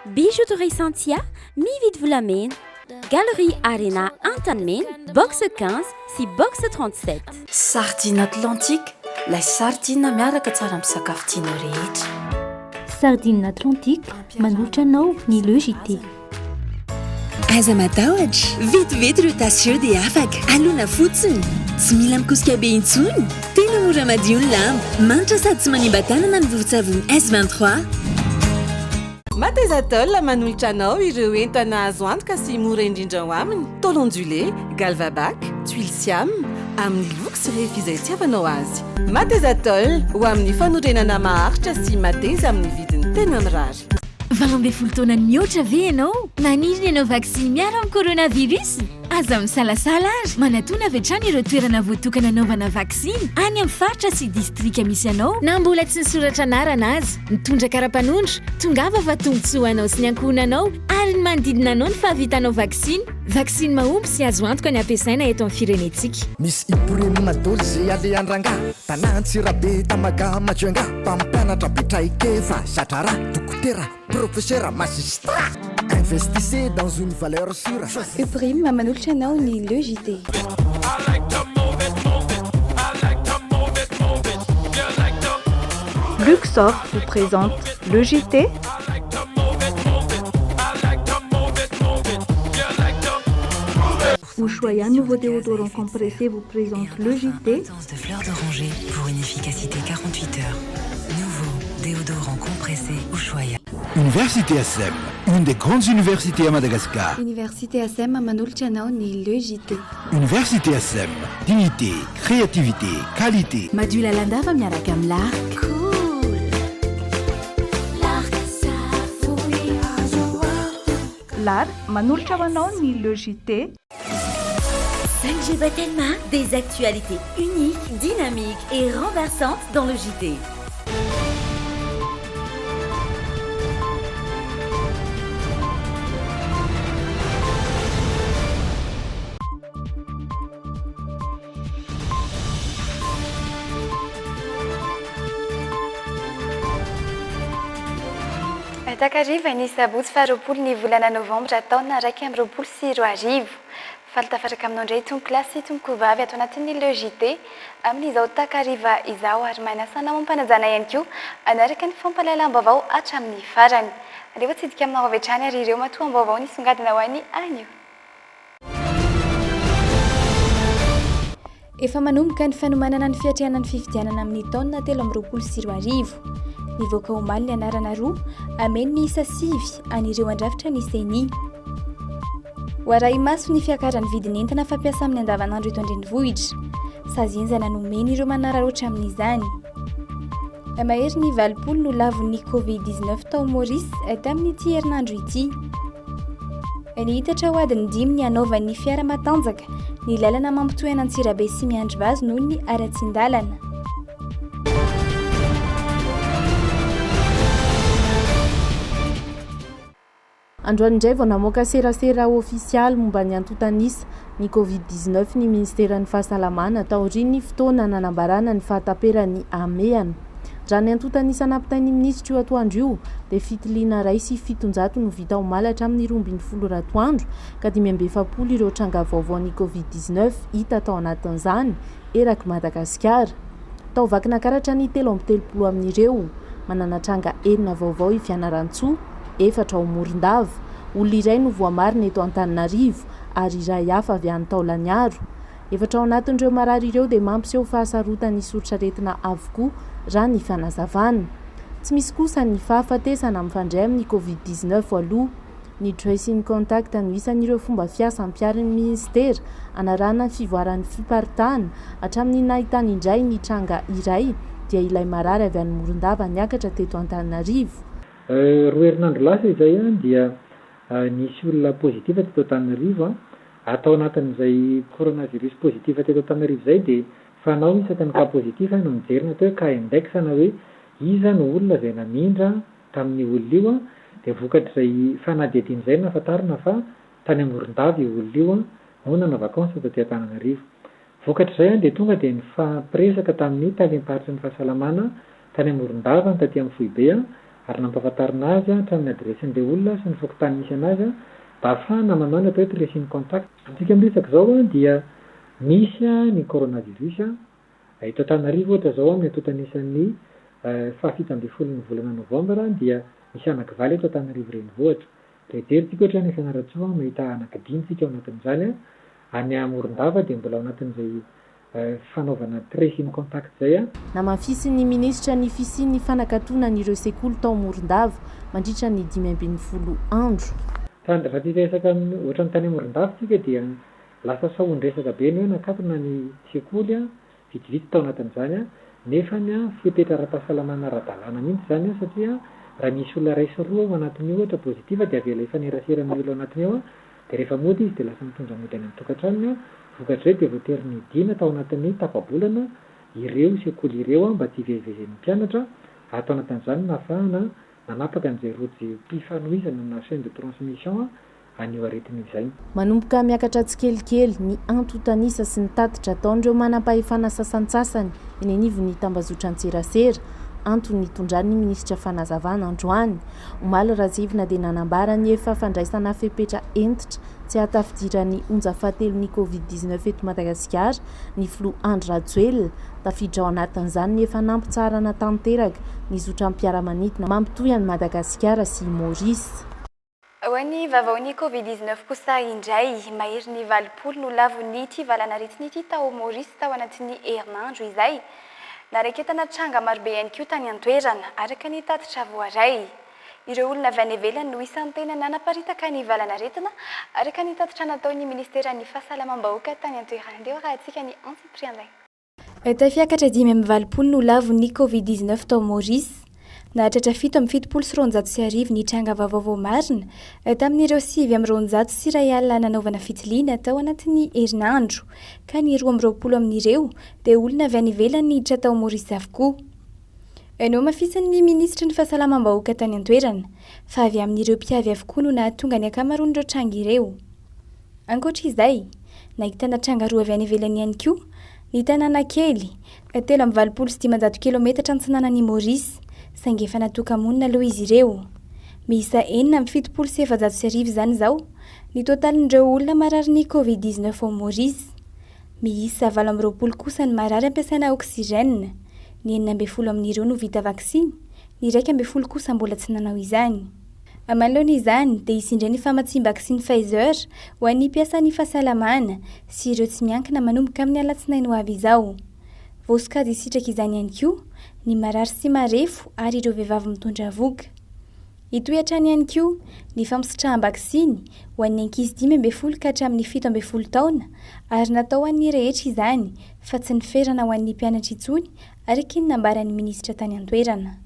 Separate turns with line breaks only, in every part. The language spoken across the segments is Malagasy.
Bijouterie Santia, mividy volamena. Galerie Arena Antanmena, box 15 sy box 37.
Sardine Atlantique, ilay sardine miaraka tsara amin'ny sakafo tianao rehetra.
Sardine Atlantique, manolotra anao ny le Jite.
Aza matahotra, vetivety ireo tasio dia afaka. Alona fotsiny, tsy mila mikosika be intsony. Tena mora madio ny lamba, manitra sady tsy manimba tanana ny vovon-tsavony S23.
Matezatol manolotra anao ireo entana azo antoka sy mora indrindra ho aminy. Tôle ondulé, galvabac, tuile siam, amin'ny loko sy rehefa izay tiavanao azy. Matezatol ho amin'ny fanorenana maharitra sy mateza amin'ny vidiny tena mirary.
20 taona mihoatra ve ianao? Maniry ianao vaksiny miaro amin'ny coronavirus? Aza misalasala azy. Manatona avy hatrany ireo toerana voatokana anaovana vaksiny any amin'ny faritra sy distrika misy anao na mbola tsy nisoratra anarana azy. Mitondra kara-panondro, tongava fa tombotsoa anao sy ny ankohonanao ary ny manodidina anao ny fahavitanao vaksiny. Vaksiny mahomby sy azo antoka ny ampiasaina eto amin'ny firenetsika.
Misy ipiremina doly zay aleandrangà tanantsirabe tamaga majoanga mpampianatra betraikeva satrara dokotera professeur magistrat. Investissez dans une valeur sûre.
Uprime manolotra anao ny le Jite. Luxor vous présente le Jite. Ushuaïa, nouveau déodorant compressé, vous présente le Jite.
De fleurs d'oranger pour une efficacité 48 heures. Nouveau déodorant compressé Ushuaïa.
Université SM, une des grandes universités à Madagascar.
Université SM manolotra anao ny le Jite.
Université SM, dignité, créativité, qualité.
Madio lalandava miaraka amin'ny l'art.
Cool. L'arc savouré.
L'art manolotra anao ny le Jite.
5G Batelma, des actualités uniques, dynamiques et renversantes dans le JT.
Takariva ny sabotsy faharoapolo ny volana novambra taona 2024. Faltafaraka aminao indray tompo-klasy sy tompo-vavy ato anatin'ny le Jite amin'izao takariva izao ary manasana mampanajana ihany koa anaraka ny fampalalam-baovao hatramin'ny farany. Rehefa tsidika aminao avy hatrany ary ireo matoam-baovao nisongadina ho an'ny anio.
Efa manomboka ny fanomanana ny fiatriana ny fifidianana amin'ny taona 2024. Nivoaka omaly ny anarana roa ameny ny isa sivy anireo andrafitra ny seni. Waray maso ny fiakaran'ny vidin'entana fampiasa amin'ny andavanandro eto andrenivohitra. Sazienzana nomeny ireo manararoatra amin'izany. Mahery ny 20 no lavon'ny Covid-19 tao Maurice tamin'ity herinandro ity. Ny hitatra ho adiny 5 ny anaovan'ny fiara matanjaka ny lalana mampitohana Antsirabe sy Miandrivazy noho ny aratsindalana.
Androany indray vao namoaka serasera ofisialy momba ny antotanisa ny Covid-19 ny Ministeran'ny Fahasalamana taorian'ny fotoana nanambarana ny fahataperan'ny ameana. Raha ny antotanisa nampitain'ny minisitra io atoandro io dia fitiliana ray sy 700 no vita ho malatra amin'ny 12 ratoandro ka 570 ireo tranga vaovaon'ny Covid-19 hita tao anatin'izany eraky Madagasikara. Tao vakina karatra ny 330 amin'ireo manana tranga enina vaovao i Fianarantsoa, 4 ao Morondava, olona iray no voamarina eto Antananarivo ary iray hafa avy any Taolaniaro. 4 ao anatin'ireo marary ireo dia mampiseho fahasarotany sorotsaretina avokoa raha ny fanazavana. Tsy misy kosa ny fahafatesana amin'ny fandray amin'ny Covid-19 aloha. Ny tracing contact no isan'ireo fomba fiasa ampiarin'ny ministera anarana fivoaran'ny fiparitana hatramin'ny nahitany indray ny tranga iray dia ilay marary avy any Morondava niakatra teto Antananarivo.
Roa herinandro lasa izay dia nisy olona pozitiva teto Antananarivo atao anatin'izay coronavirus pozitiva teto Antananarivo izay dia fanao isaky ka pozitiva no mijerina teo ka index na hoe iza no olona izay namindra tamin'ny olona io dia vokatr'izay fanadihadian'izay nahafantarina fa tany Morondava io olona io no nanao vakansa teto Antananarivo. Vokatr'izay dia tonga dia nifahampiresaka tamin'ny talim-paritry ny fahasalamana tany Morondava taty amin'ny Foibe ary nampahafantarina azy hatramin'ny adresin'ilay olona sy ny fokontany misy anazy mba ahafahana manao ny atao hoe tracing contact. Antsika miresaka zao dia misy ny coronavirus eto Antananarivo ohatra zao amin'ny atotanisany 17 ny volana Novembre dia misy anankivaly eto Antananarivo renivohitra. Rejeritsika ohatra ny fianarantsoa mahita anankidintsika ao anatin'izany any Morondava dia mbola ao anatin'izay fanaovana tracing contact zay
namafisy ny ministra ny fisian'ny fanakatonan'ireo sekoly tao Morondava mandritra ny 15 andro.
Raha resaka ohatra ny tany Morondava tsika dia lasa sahondresaka be ny hoe nakatona ny sekoly vitsivitsy tao anatin'izany nefa ny fipetra ara-pahasalamana ara-dalàna mihitsy zany satria raha misy olona ray sy roa ao anatin'io ohatra pozitiva dia avela ifanerasera amin'ny olo anatin'io dia rehefa mody izy dia lasa mitondra mody any amin'ny tokantranony vokatray dia voatery ny dina tao anatin'ny tapabolana ireo sekoly ireo mba tsy hivezivezen'ny mpianatra atao anatin'izany nahafahana nanapaka an'izay rojo mpifanohizana na chaîne de transmission anio aretina izay.
Manomboka miakatra tsikelikely ny antotanisa sy ny tatitra ataon'ireo manam-pahefana sasantsasany eny anivon'ny tambazotra an-tserasera antony tondrany ministra fanazavana androany omaly razivina dia nanambara ny efa fandraisana fepetra entitra tsy hatafidirany onja fahatelon'ny covid-19 eto Madagasikara ny flo Andra Joel tafiditra ao anatin'izany ny efa nampitsarana tanteraka ny zotra mpiara-manidina mampitoy an'i Madagasikara sy Maurice.
Ho an'ny vavaon'ny covid-19 kosa indray mahery ny 20 no lavon'ny ity valana aretina ity tao Maurice tao anatin'ny herinandro izay nareketana tranga marobe ihany koa tany an-toerana araka ny tatitra voaray. Ireo olona avy any ivelany no isan'ny tena nanaparitaka ny valana aretina araka ny tatitra nataon'ny ministeran'ny fahasalamam-bahoaka tany an-toerana. Andeo raha antsika ny antsiprianday.
Tafiakatra 20 no lavon'ny covid-19 tao Maurice. Nahatratra 7.790 ny tranga vaovao marina tamin'ireo 7.7 alina nanaovana fitiliana tao anatin'ny herinandro ka ny 12 amin'ireo dia olona avy any ivelany niditra tao Maurice avokoa. No mafisan'ny ministra ny fahasalamam-bahoaka tany an-toerana fa avy amin'ireo mpiavy avokoa no nahatonga ny akamaroan'ireo tranga ireo. Ankoatra izay, nahitana tranga roa avy any ivelany ihany koa ny tanàna kely 3.700 kilometatra antsinanan'i Maurice saingy efa natoka-monina aloha izy ireo. Miisa 7.700 izany zao ny totalin'ireo olona marary ny covid-19 ao Maurice. Miisa 20 kosa ny marary ampiasaina oxygène. Ny 40 amin'ireo no vita vaksiny, ny 12 kosa mbola tsy nanao izany. Manoloana izany dia isindray ny famatsim-baksiny Pfizer ho an'ny mpiasan'ny fahasalamana sy ireo tsy miankina manomboka amin'ny alatsinainy ho avy izao. Voasokajy isitraka izany ihany koa ny marary sy marefo ary ireo vehivavy mitondra voka. Hitoy hatrany ihany koa ny fampisotrahan-baksiny ho an'ny ankizy 12 ka hatramin'ny 17 taona ary natao an'ny rehetra izany fa tsy niferana ho an'ny mpianatra intsony araka ny nambaran'ny ministra tany an-toerana.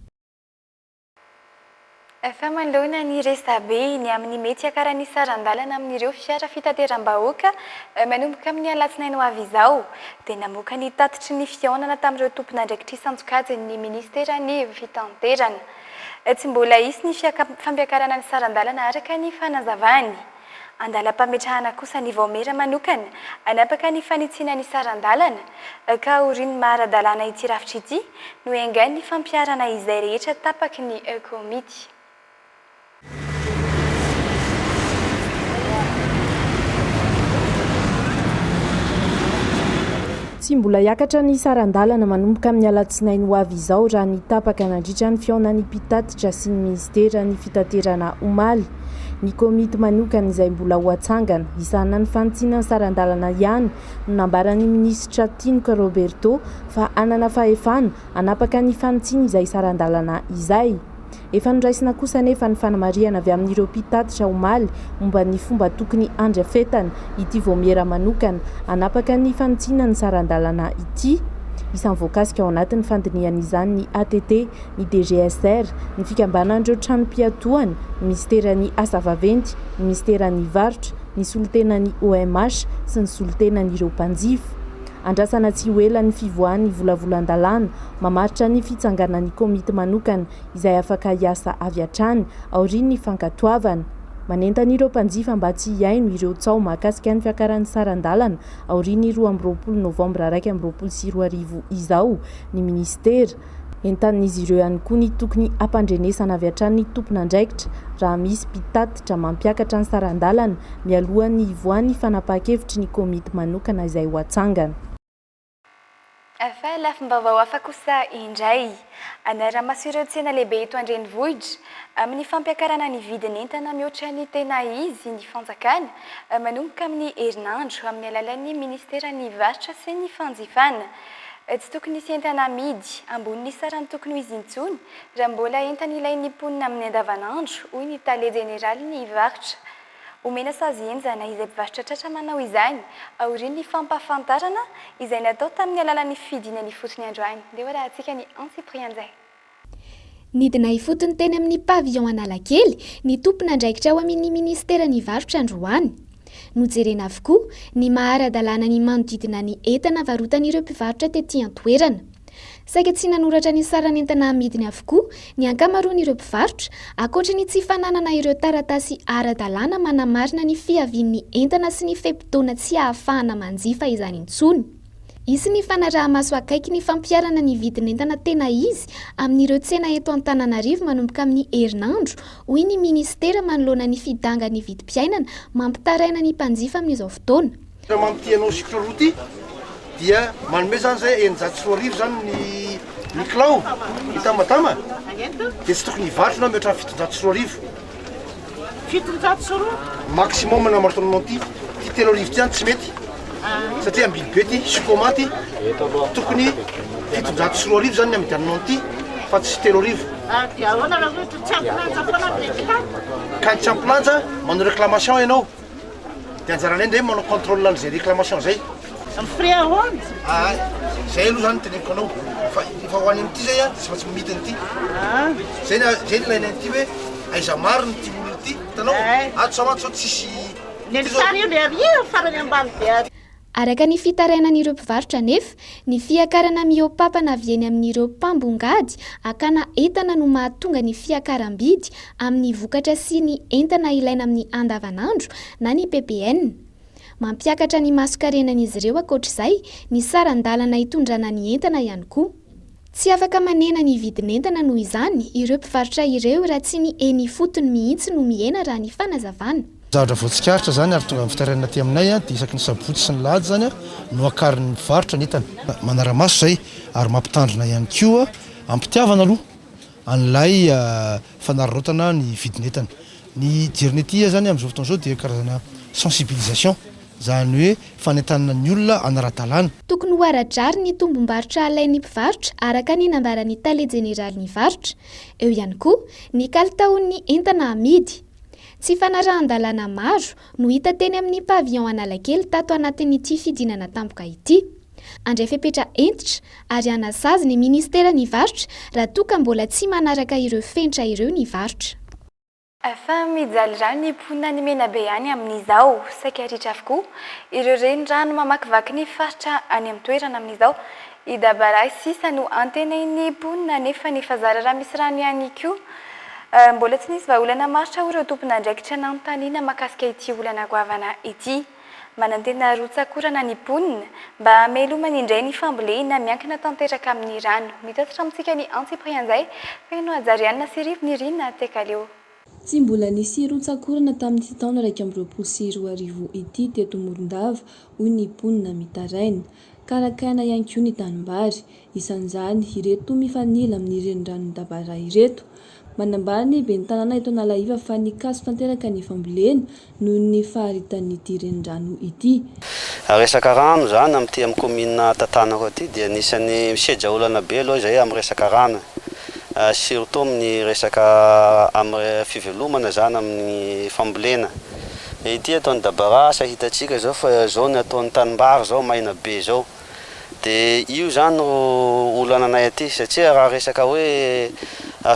Famanloana ny resabe ny amin'ny mety akarany sarandalana amin'ireo fiara fitateram-bahoaka manomboka amin'ny alatsinainy ho avy izao dia namoaka ny tatitry ny fihaonana tamin'ireo tompon'andraikitry isan-tsokajy ny ministeran'ny fitanterana. Tsy mbola isy ny fampiakarana ny sarandalana araka ny fanazavany. Andalam-pametrahana kosa ny vaomera manokana anapaka ny fanitsiana ny sarandalana ka oriny mahara-dalàna ity rafitra ity no engan'ny fampiarana izay rehetra tapaky ny komity.
Tsy mbola hiakatra ny sarandalana manomboka amin'ny alatsinainy ho avy izao raha ny tapaka nandritra ny fihaonan'ny mpitatitra sy ny ministera ny fitaterana omaly. Ny komity manokana izay mbola ho atsangana isana ny fantsiana ny sarandalana ihany no nambaran'ny ministra Tinka Roberto fa anana fahefana anapaka ny fantsiana izay sarandalana izay. Efa niraisina kosa nefa ny fanamariana avy amin'ireo mpitatitra omaly momba ny fomba tokony andrafetana ity voamera manokana anapaka ny fantsiana ny sarandalana ity. Isan'ny voakasika ao anatin'ny fandinian'izany ny ATT, ny DGSR, ny fikambanan'ireo trano-piatohany, ny ministeran'ny asa vaventy, ny ministeran'ny varotra, ny solotenan'ny OMH sy ny solotenan'ireo mpanjifa. Andrasana tsy ho ela ny fivoahan'ny volavolan-dalàna mamaritra ny fitsanganan'ny komity manokana izay afaka hiasa avy hatrany aorian'ny fankatoavana. Manentan'ireo mpanjifa mba tsy hiaino ireo tsao mahakasika ny fiakaran'ny sarandalana aorian'ny 20 Novembre 2020 izao ny ministera entan'izy ireo ihany koa ny tokony ampandrenesana avy hatrany tompona andraikitra raha misy mpitatitra mampiakatra ny sarandalana mialohan'ny ivoany fanapaha-kevitry ny komity manokana izay ho atsangana.
Afa lafim-baovao hafa kosa indray anaramaso ireo tsena lehibe eto an-drenivohitra amin'ny fampiakarana ny vidin'entana mihoatra ny tena izy ny fanjakana manomboka amin'ny herinandro amin'ny alalan'ny ministeran'ny varotra sy ny fanjifana. Tsy tokony isy entana amidy ambony sarany tokony ho izy intsony raha mbola entana ilain'ny mponina amin'ny andavanandro hoy ny tale jeneraly ny varotra. Omena sazienjana izay mpivarotra tratra manao izany aorian'ny fampahafantarana izay natao tamin'ny alalan'ny fidinany fotony androany. Dia raha antsika ny ansiprian'izay.
Nidina ifotony teny amin'ny pavillon Analakely ny tompona andraikitra ao amin'ny ministeran'ny varotra androany. Nojerena avokoa ny mahara-dalàna ny manodidina ny entana varotan'ireo mpivarotra tetỳ an-toerana. Saika tsy nanoratra ny saran'entana amidiny avokoa ny ankamaroan'ireo mpivarotra ankoatra ny tsy fananana ireo taratasy ara-dalàna manamarina ny fiavian'ny entana sy ny fe-potoana tsy ahafahana manjifa izany intsony. Isy ny fanaraha-maso akaiky ny fampiarana ny vidin'entana tena izy amin'ireo tsena eto Antananarivo manomboka amin'ny herinandro hoy ny ministera manoloana ny fidanga ny vidim-piainana mampitaraina ny mpanjifa amin'izao fotoana.
Mampitianao sikroroty dia manome zany zay eninjato sy roa arivo zany ny kilao ny tamatama dia tsy tokony hivarotra na mihoatra fitonjato sy roa arivo.
Fitonjato sy roa?
Maximum na martonanao ty telo arivo ty any tsy mety satria ambily be ty sikomaty tokony fitonjato sy roa arivo zany ny amidiananao ty fa tsy telo arivo.
Dia ahoana raha ohatra tsy ampilanja foana amin'ny hekitara?
Ka tsy ampilanja manao réclamation ianao dia anjarana indray manao contrôle an'izay réclamation zay.
Frais ahoana?
Zay aloha zany teneniko anao fa efa ho any amin'ity zay a tsy maintsy midiny ty. Zay ny laina an'ity hoe aiza mariny ty olona ty hitanao ato sa mato sao tsisy
nelsary io le aria farany ambany be ary.
Araka ny fitarainan'ireo mpivarotra nefa ny fiakarana mihoapapana avy eny amin'ireo mpambongady akana entana no mahatonga ny fiakaram-bidy amin'ny vokatra sy ny entana ilaina amin'ny andavanandro na ny PPN. Mampiakatra ny masokarenan'izy ireo ankoatr'izay ny sarandalana hitondrana ny entana ihany koa. Tsy afaka manena ny vidin'entana noho izany ireo mpivarotra ireo raha tsy ny eny fotony mihitsy no mihena raha ny fanazavana.
Zavatra voatsikaritra zany ary tonga fitarainana ty aminay dia isaky ny sabotsy sy ny lahady zany no akarin'ny mpivarotra ny entana. Manara-maso zay ary mampitandrina ihany koa ampitiavana aloha an'ilay fanararaotana ny vidin'entana. Ny jerinety zany amin'izao fotoana izao dia karazana sensibilisation zany hoe fanentanana ny olona anara-dalàna.
Tokony ho ara-drary ny tombom-barotra alain'ny mpivarotra araka ny nambaran'ny tale jeneraly ny varotra. Eo ihany koa ny kalitaon'ny entana amidy. Tsy fanarahan-dalàna maro no hita teny amin'ny pavillon Analakely tato anatin'ity fidinana tampoka ity. Andray fepetra entitra ary anasazy ny ministera ny varotra raha toa ka mbola tsy manaraka ireo fenitra ireo ny varotra.
Afa mijaly rano ny mponina ny Menabe ihany amin'izao saika ritra avokoa ireo renirano mamakivaky ny faritra any amin'ny toerana amin'izao idabara sisa no antenain'ny mponina nefa ny fazara raha misy rano ihany koa. Mbola tsy nisy vahaolana maritra ho ireo tompona andraikitra nanontaniana mahakasika ity olana goavana ity. Manantena rotsakorana ny mponina mba hamelomana indray ny fambolena miankina tanteraka amin'ny rano. Mitatitra amintsika ny antsiprian'izay feno ajarianina sy rivo ny rinona tekaleo.
Tsy mbola nisy rotsakorana tamin'ity taona 2024 ity teto Morondava hoy ny mponina mitaraina. Karakaina ihany koa ny tanimbary isan'izany ireto mifanila amin'ny renirano dabara ireto. Manambara ny ben'ny tanàna eto Analaiva fa nikaso tanteraka ny fambolena noho ny faharitan'ity renirano ity.
Resaka rano zany amin'ity amin'ny komina Tatanako aty dia anisan'ny misedra olana be aloha izay amin'ny resaka rano. Surtout amin'ny resaka amin'ny fivelomana zany amin'ny fambolena. Ity ataon'ny dabara asa hitantsika zao fa zao ny ataon'ny tanimbary zao maina be zao. Dia io zany olana anay aty satria raha resaka hoe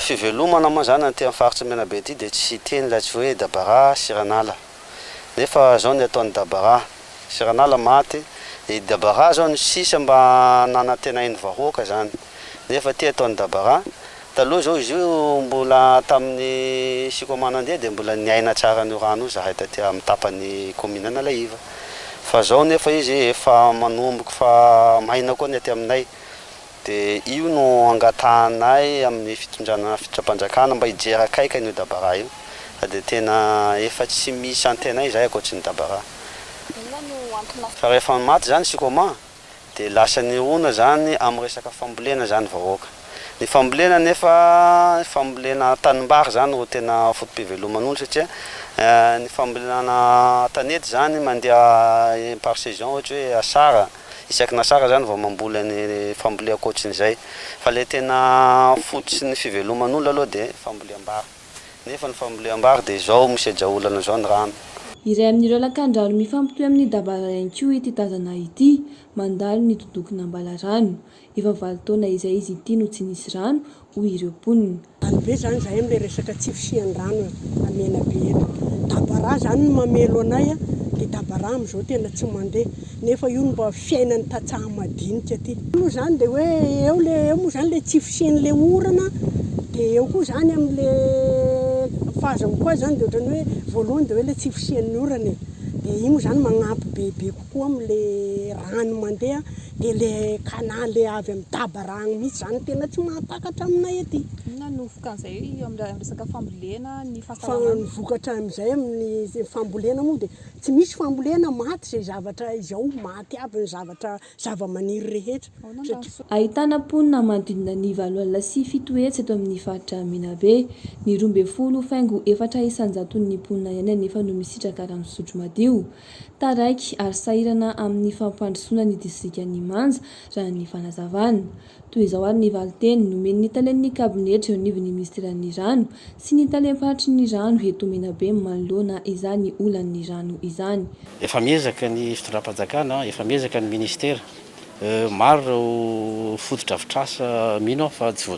fivelomana moa zany aty amin'ny faritra Menabe aty dia tsy teny laha tsy hoe dabara Siranala. Nefa zao ny ataon'ny dabara Siranala maty dia dabara zao ny sisa mba nanantenainy vahoaka zany. Nefa ty ataon'ny dabara taloha zao izy io mbola tamin'ny sikomanandeha dia mbola niaina tsara ny rano zahay taty amin'ny tapany komina Analaiva. Fa zao nefa izy efa manomboka fa maina koa ny aty aminay dia io no angatanay amin'ny fitondrana fitra-panjakana mba hijerakaika io dabara io dia tena efa tsy misy antenay izay akoatry ny dabara fa rehefa maty zany sikoma dia lasa nirona zany amin'ny resaka fambolena zany vahoaka ny fambolena nefa fambolena tanimbary zany ro tena fotom-piveloman'olo satria ny fambolena tanety zany mandeha par saison ohatra hoe asara isaky ny asara zany vao mamboly ny fambolea akoatrin'izay fa le tena fototsy ny fiveloman'olo aloha dia famboleam-bary nefa ny famboleam-bary dia zao misy ajaolana zao ny rano
iray amin'ireo lakan-drano mifampitoy amin'ny dabara ianko ity tazana ity mandalo ny todokona ambalarano efa 8 taona izay izy ity no tsy nisy rano hoy ireo mponina
be zany zahay amin'le resaka tsy fisian'ny rano amena be eto dabara zany no mamelo anay dia dabara amin'izao tena tsy mandeha nefa io no mba fiainan'ny tatsaha madinika aty io zany dia hoe eo moa zany le tsy fisian'le orana dia eo koa zany amin'le fahazahoako azy zany dia ohatrany hoe voalohany dia hoe le tsy fisian'ny orana dia io moa zany magnampy bebe kokoa amin'le rano mandeha dia le canal le avy amin'ny dabaragna mihitsy zany tena tsy mahatakatra aminay aty
nanofoka an'izay amin'ny resaka fambolena ny
vokatra amin'izay amin'ny fambolena moa dia tsy misy fambolena maty izay zavatra izao maty aby ny zava-maniry rehetra
ahitana mponina manodidina ny 7 hetsy eto amin'ny faritra Menabe ny 12 faingo 4 isanjaton'ny mponina ihany nefa no misitraka rano fisotro madio taraiky ary sahirana amin'ny fampandrosoana ny distrikan'ny Manja raha ny fanazavana toy izao ary ny valiteny nomeny ny talen'ny kabinetra eo anivon'ny ministeran'ny rano sy ny talem-paritry ny rano eto Menabe manoloana izany olan'ny rano izany
efa miezaka ny fitondram-panjakana efa miezaka ny ministera maro ireo fotodrafitrasa mino fa tsy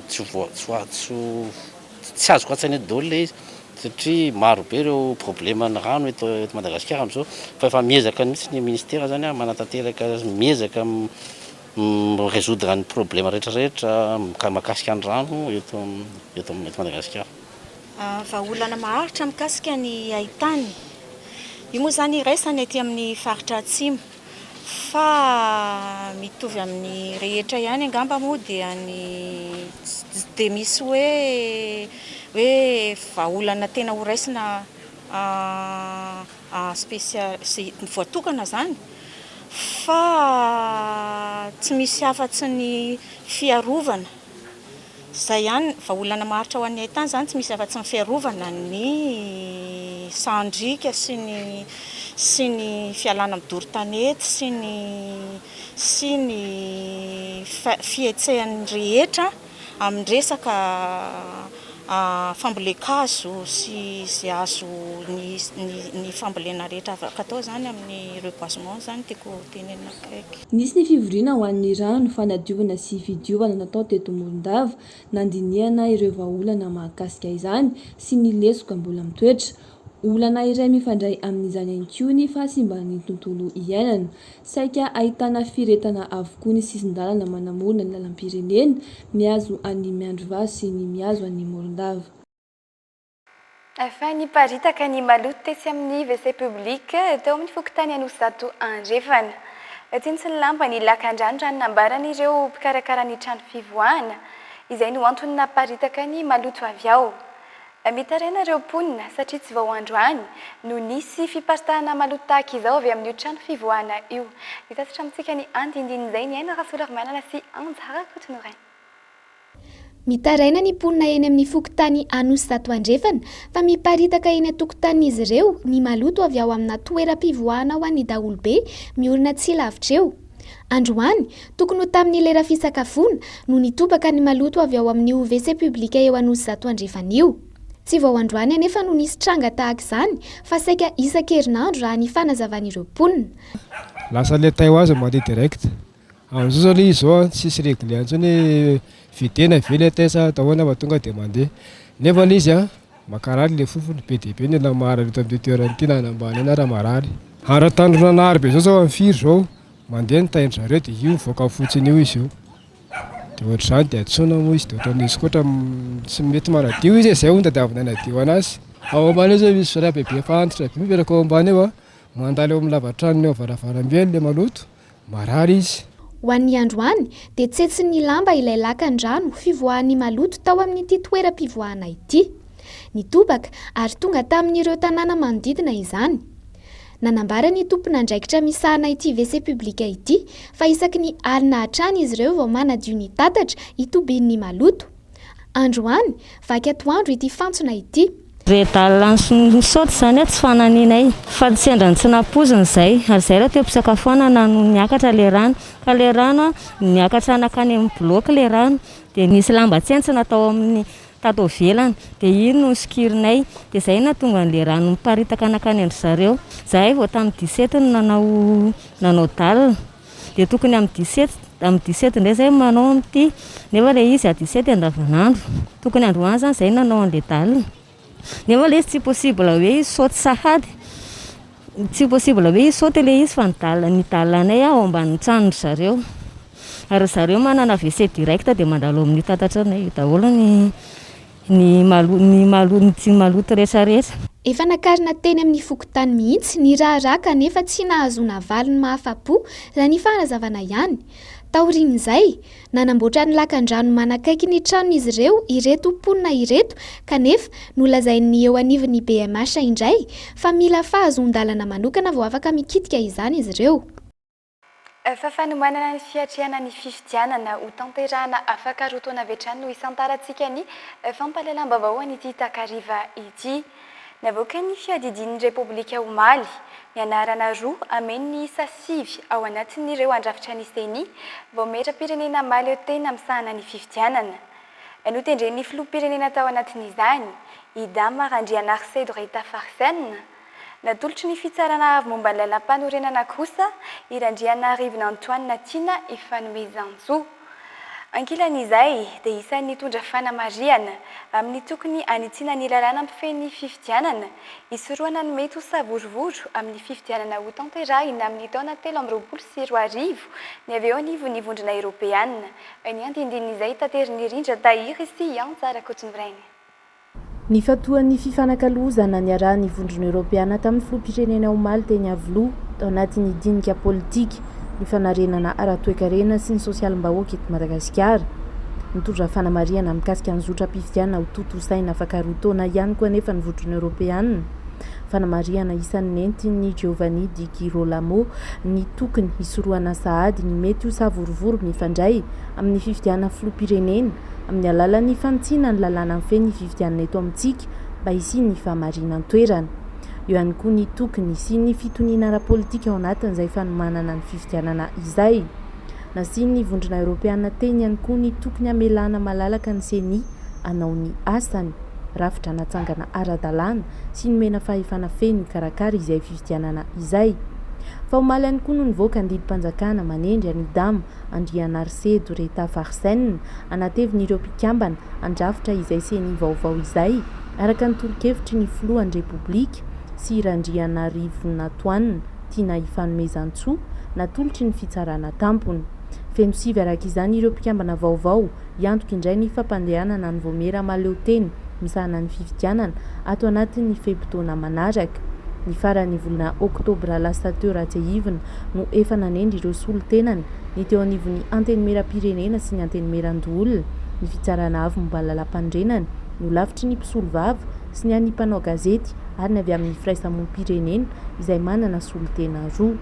azoko atsaina eto daholo le izy satria maro be ireo problema ny rano eto Madagasikara amin'izao fa efa miezaka mihitsy ny ministera zany manatanteraka miezaka résoudre ny problema rehetrarehetra makasika ny rano eto Madagasikara
vahaolana maharitra mikasika ny ahitany io moa zany iraisany ety amin'ny faritra atsimo fa mitovy amin'ny rehetra ihany angamba moa dia misy hoe vahaolana tena horaisina spécial voatokana zany fa tsy misy afa-tsy ny fiarovana zay ihany vahaolana maharitra ho an'ny ahitany zany tsy misy afa-tsy ny fiarovana ny sandrika sy ny fialana amin'ny doro-tanety sy ny fietsehan'ny rehetra amin'ny resaka fambolekazo sy izay azo ny fambolena rehetra afaka atao zany amin'ny reboisement zany tiako tenenina kaiky
nisy ny fivoriana ho an'ny rano fanadiovana sy fidiovana natao teto Morondava nandinihana ireo vahaolana mahakasika izany sy ny lesoka mbola mitoetra olana iray mifandray amin'izany ankiony fa simban'ny tontolo iainana saika ahitana firetana avokoa ny sisin-dalana manamorona ny lalam-pirenena miazo any Miandrova sy ny miazo any Morondava
Afin niparitaka ny maloto tesy amin'ny WC public teo amin'ny fokotany Anosato Andrefana tiany sy ny lamba ny lakan-drano raha nambaran'ireo mpikarakara ny trano fivoahana izay no antony naparitaka ny maloto avy ao mitarena ireo mponina satria tsy vao androany no nisy fiparitahana maloto tahaka izao avy amin'ny trano fivoahana io hitasitra amintsika ny andindin'izay ny aina rasolarimanana sy anjara kotonoray
mitaraina ny mponina eny amin'ny fokotany Anosato Andrefana fa miparitaka eny atokotanin'izy ireo ny maloto avy ao amina toeram-pivoahana ho an'ny daholobe miorina tsy lavitra eo androany tokony ho tamin'ny lera fisakafoana no nitobaka ny maloto avy ao amin'ny WC public eo Anosato Andrefana io tsy vao androany anefa no nisy tranga tahaka izany fa saika isan-kerinandro raha ny fanazavan'ireo mponina
lasa le tay ho azy mandeha direct amin'izao zao le izy zao tsisy réglé antsony videna vely ataisa atahoana fa tonga dia mandeha nefa le izy makarary le fofony be dia be ny lamara reto amin'ny toerana ity na ambany ana raha marary ara-tandrona nahary be zao amin'ny firy zao mandeha ny taindry zareo dia io mivoaka fotsiny io izy io dia ohatr'izany dia atsona moa izy dia ohatran'izy koatra tsy mety manadio izy izay honda dia avy nanadio anazy ao ambany zao misy raha bebe fantitra be miperaka ao ambany eo mandalo eo amin'ny lavatrano eo varavarambe le maloto marary izy
Ho an'ny androany dia tsetsy ny lamba ilay lakan-drano fivoahan'ny maloto tao amin'ity toeram-pivoahana ity. Nitobaka ary tonga tamin'ireo tanàna manodidina izany. Nanambara ny tompon'andraikitra misahana ity WC publika ity fa isaky ny alina hatrany izy ireo vao manadio ny tatatra itobian'ny maloto. Androany vaky atoandro ity fantsona ity.
Redalina nisaoty izany tsy fananinay fa sendrany tsy napoziny izay ary izay raha teo pisakafoanana no niakatra le rano ka le rano niakatra nakany amin'ny bloka le rano dia nisy lamba tsentsina tao amin'ny tato velany dia iny no sikirinay dia izay natonga an'le rano miparitaka nakany andry zareo. Zahay vao tamin'ny 17 no nanao dalina dia tokony amin'ny 17 indray izay manao amin'ity nefa ilay izy a 17 andavanandro tokony androany izany izay nanao an'le dalina. Nefa ilay izy tsy possible hoe izy saoty sahady, tsy possible hoe izy saoty ilay izy fa ny dalinanay ao ambanin'ny tranony zareo ary zareo manana WC direct dia mandalo amin'ny tatatra nay daholo ny maloto rehetrarehetra.
Efa nakarina teny amin'ny fokotany mihitsy ny raharaha kanefa tsy nahazoana valiny mahafa-po raha ny fanazavana ihany. Taorian'izay nanamboatra ny lakan-drano manakaiky ny tranon'izy ireo ireto mponina ireto kanefa nolazain'ny eo anivon'ny BMH indray fa mila fahazon-dalana manokana vao afaka mikitika izany izy ireo.
Fafanomanana ny fiatriana ny fifidianana ho tanterahana afaka roa taona avy hatrany no isantarantsika ny fampahalalam-baovao an'ity takariva ity. Navoaka ny fiadidian'ny Repoblika Omaly ny anarana roa amen'ny isa 5 ao anatin'ireo andrafitra ny seny vao metra-pirenena Maly eo tena misahana ny fifidianana. Notendren'ny filoham-pirenena tao anatin'izany i Dame Randrianarse Dorita Farsen. Natolotry ny fitsarana avy momba ny lalam-panorenana kosa i Randrianarivina Antoine Natiana ifanomezan-tsoa. Ankilan'izay dia isan'ny nitondra fanamariana amin'ny tokony anitsiana ny lalàna ampifehy fifidianana isorohana ny mety ho savorovoro amin'ny fifidianana ho tanterahina amin'ny taona 2024 ny avy eo anivon'ny vondrona Eoropeanina. Ny andindin'izay tateriny rindra tahiry sy antsara kotsonivrainy.
Ny fatoan'ny fifanankalozana ny arahan'ny vondrona Eoropeana tamin'ny filoham-pirenena Omaly teny Avilo tao anatin'ny dinika politika ny fanarenana ara-toekarena sy ny sosialim-bahoaka eto Madagasikara. Nitondra fanamariana mikasika ny zotra-pifidianana ho totosaina afaka roa taona ihany koa anefa ny vondrona Eoropeanina. Fanamariana isan'ny nentin'ny Giovanni Di Girolamo ny tokony hisorohana sahady ny mety ho savorovoro mifandray amin'ny fifidianana filoham-pirenena amin'ny alalan'ny fantsiana ny lalàna mifehy ny fifidianana eto amintsika mba hisian'ny fahamarinana toerana. Eo ihany koa ny tokony sy ny fitoniana ara-politika ao anatin'izay fanomanana ny fifidianana izay. Nasian'ny vondrona Eoropeana teny ihany koa ny tokony hamelana malalaka ny seny hanao ny asany rafitra natsangana ara-dalàna sy nomena fahefana feno ikarakara izay fifidianana izay. Fa Omaly ihany koa no nivoaka andidim-panjakana manendry ny Dame Randrianarse Dorita Farsen anateviny ireo mpikambana andrafitra izay seny vaovao izay araka ny toronkevitry ny filohan'ny Repoblika sy Randrianarivina Antoine Natiana ifanomezan-tsoa natolotry ny fitsarana tampony. Feno sivy araka izany ireo mpikambana vaovao iantoka indray ny fampandehanana ny vomera maleo teny misahana ny fifidianana ato anatin'ny fehim-potoana manaraka. Ny faran'ny volana Oktobra lasa teo Ratsehivina no efa nanendry ireo solotenany ny teo anivon'ny antenimera-pirenena sy ny antenimera-ndoolona ny fitsarana avy momba lalam-pandrenany no lavitry ny mpisolo vava sy ny an'ny mpanao gazety ary ny avy amin'ny firaisamonim-pirenena izay manana solotena roa.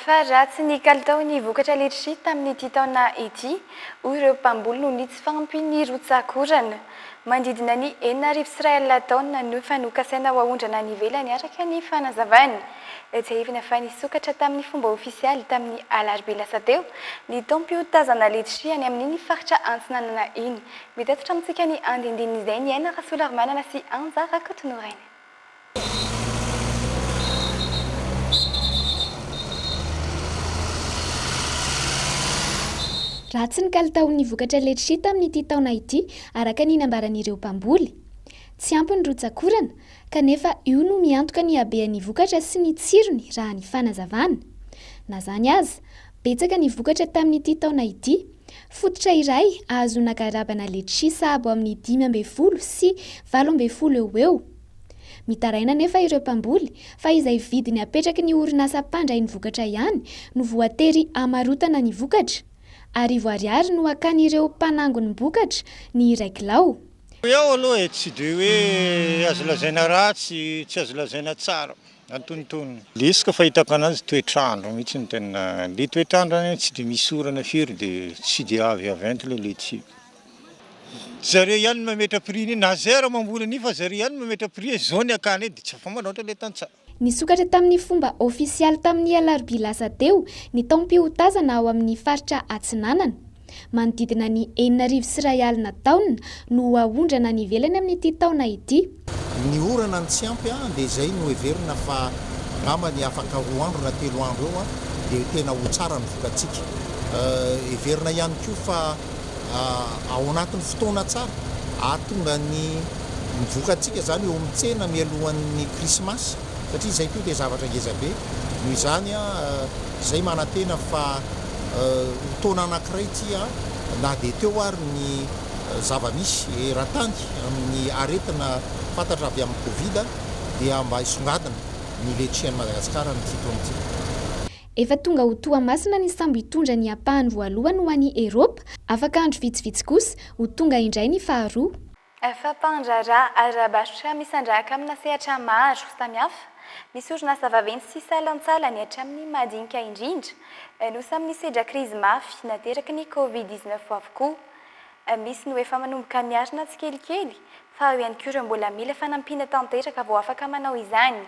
Fa ratsy ny kalitao ny vokatra letrishit tamin'ity taona ity hoy ireo mpamboly no nitsy fanampin'ny rotsakorana. Mandidina ny 4,000 taona no fa nokasaina ho ahondrana ny ivelany araka ny fanazavany. Tsahivina fa nisokatra tamin'ny fomba ofisialy tamin'ny alarobia lasa teo ny tompiotazana letrishit any amin'ny faritra antsinanana iny. Mitatitra amintsika ny andindin'izay ny aina Rasolarmanana sy Anjara Kotonoraina.
Ratsy ny kalitaon'ny vokatra letrishit amin'ity taona ity araka ny nambaran'ireo mpamboly. Tsy ampy ny rotsakorana kanefa io no miantoka ny habean'ny vokatra sy ny tsirony raha ny fanazavana. Na zany aza, betsaka ny vokatra tamin'ity taona ity. Fototra iray ahazoana karabana letrishit sahabo amin'ny 10 sy 12 eo eo. Mitaraina nefa ireo mpamboly fa izay vidiny apetraky ny orinasa mpandray ny vokatra ihany no voatery amarotana ny vokatra. Arivo ariary no akan'ireo mpanangony bokatra ny iray kilao.
Eo aloha tsy dia hoe azo lazaina ratsy, tsy azo lazaina tsara. Antonontonony. Lesika fahitako anazy toetrandro mihitsy ny tena. Le toetrandro tsy dia misy orana firy dia tsy dia avy aventy le tsy. Zareo ihany mametra prix ni na zero mamboly ni fa zareo ihany mametra prix zone akany dia tsy afa manoatra le tantsaha.
Nisokatra tamin'ny fomba ofisialy tamin'ny alarobia lasa teo ny taom-piotazana ao amin'ny faritra Atsinanana. Manodidina ny 4,000 na taona no ahondrana ny velany amin'ity taona ity.
Ny orana ny tsy ampy dia izay no heverina fa angambany afaka 2 andro na 3 andro eo dia tena ho tsara ny vokatsika. Heverina ihany koa fa ao anatin'ny fotoana tsara ahatonga ny vokatsika izany eo amin'ny tsena mialohan'ny krismasy satria izay koa dia zavatra ngezabe. Noho izany izay manantena fa taona anankiray ity na dia teo ary ny zava-misy eran-tany amin'ny aretina fantatra avy amin'ny Covid dia mba hisongadina ny letrehan'i Madagasikara ny fito amin'ity.
Efa tonga ho Toamasina ny sambo hitondra ny ampahany voalohany ho an'ny Eropa, afaka andro vitsivitsy kosa ho tonga indray ny faharoa.
Fampandrara ara-basotra misandraka amina sehatra maro samihafa. Misy orinasa vaventy sy salantsala ny hatramin'ny madinika indrindra no samy nisedra krizy mafy nateraky ny Covid-19 avokoa. Misy no efa manomboka miarina tsy kelikely fa ihany koa ireo mbola mila fanampiana tanteraka vao afaka manao izany.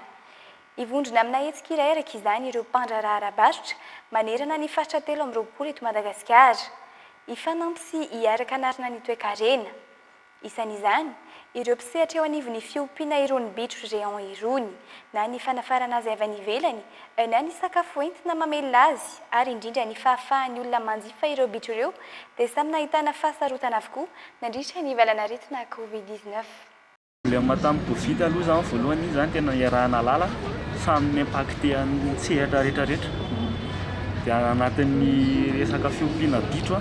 Ivondrona amina hetsika iray araka izany ireo mpandrara ara-basotra manerana ny faritra 13 eto Madagasikara. Ifanampy sy hiaraka anarana ny toe-karena. Isan'izany, ireo mpisehatra eo anivon'ny fiompiana irony bitro géant irony, na ny fanafarana azy avy any ivelany, na ny sakafo entina mamelona azy, ary indrindra ny fahafahan'ny olona manjifa ireo bitro ireo, dia samy nahitana fahasarotana avokoa nandritra ny valanaretina Covid-19.
Le mataminy Covid aloha zany voalohany izany tena iarahana lala samy impacté amin'ny sehatra rehetrarehetra. Dia anatin'ny resaka fiompiana bitro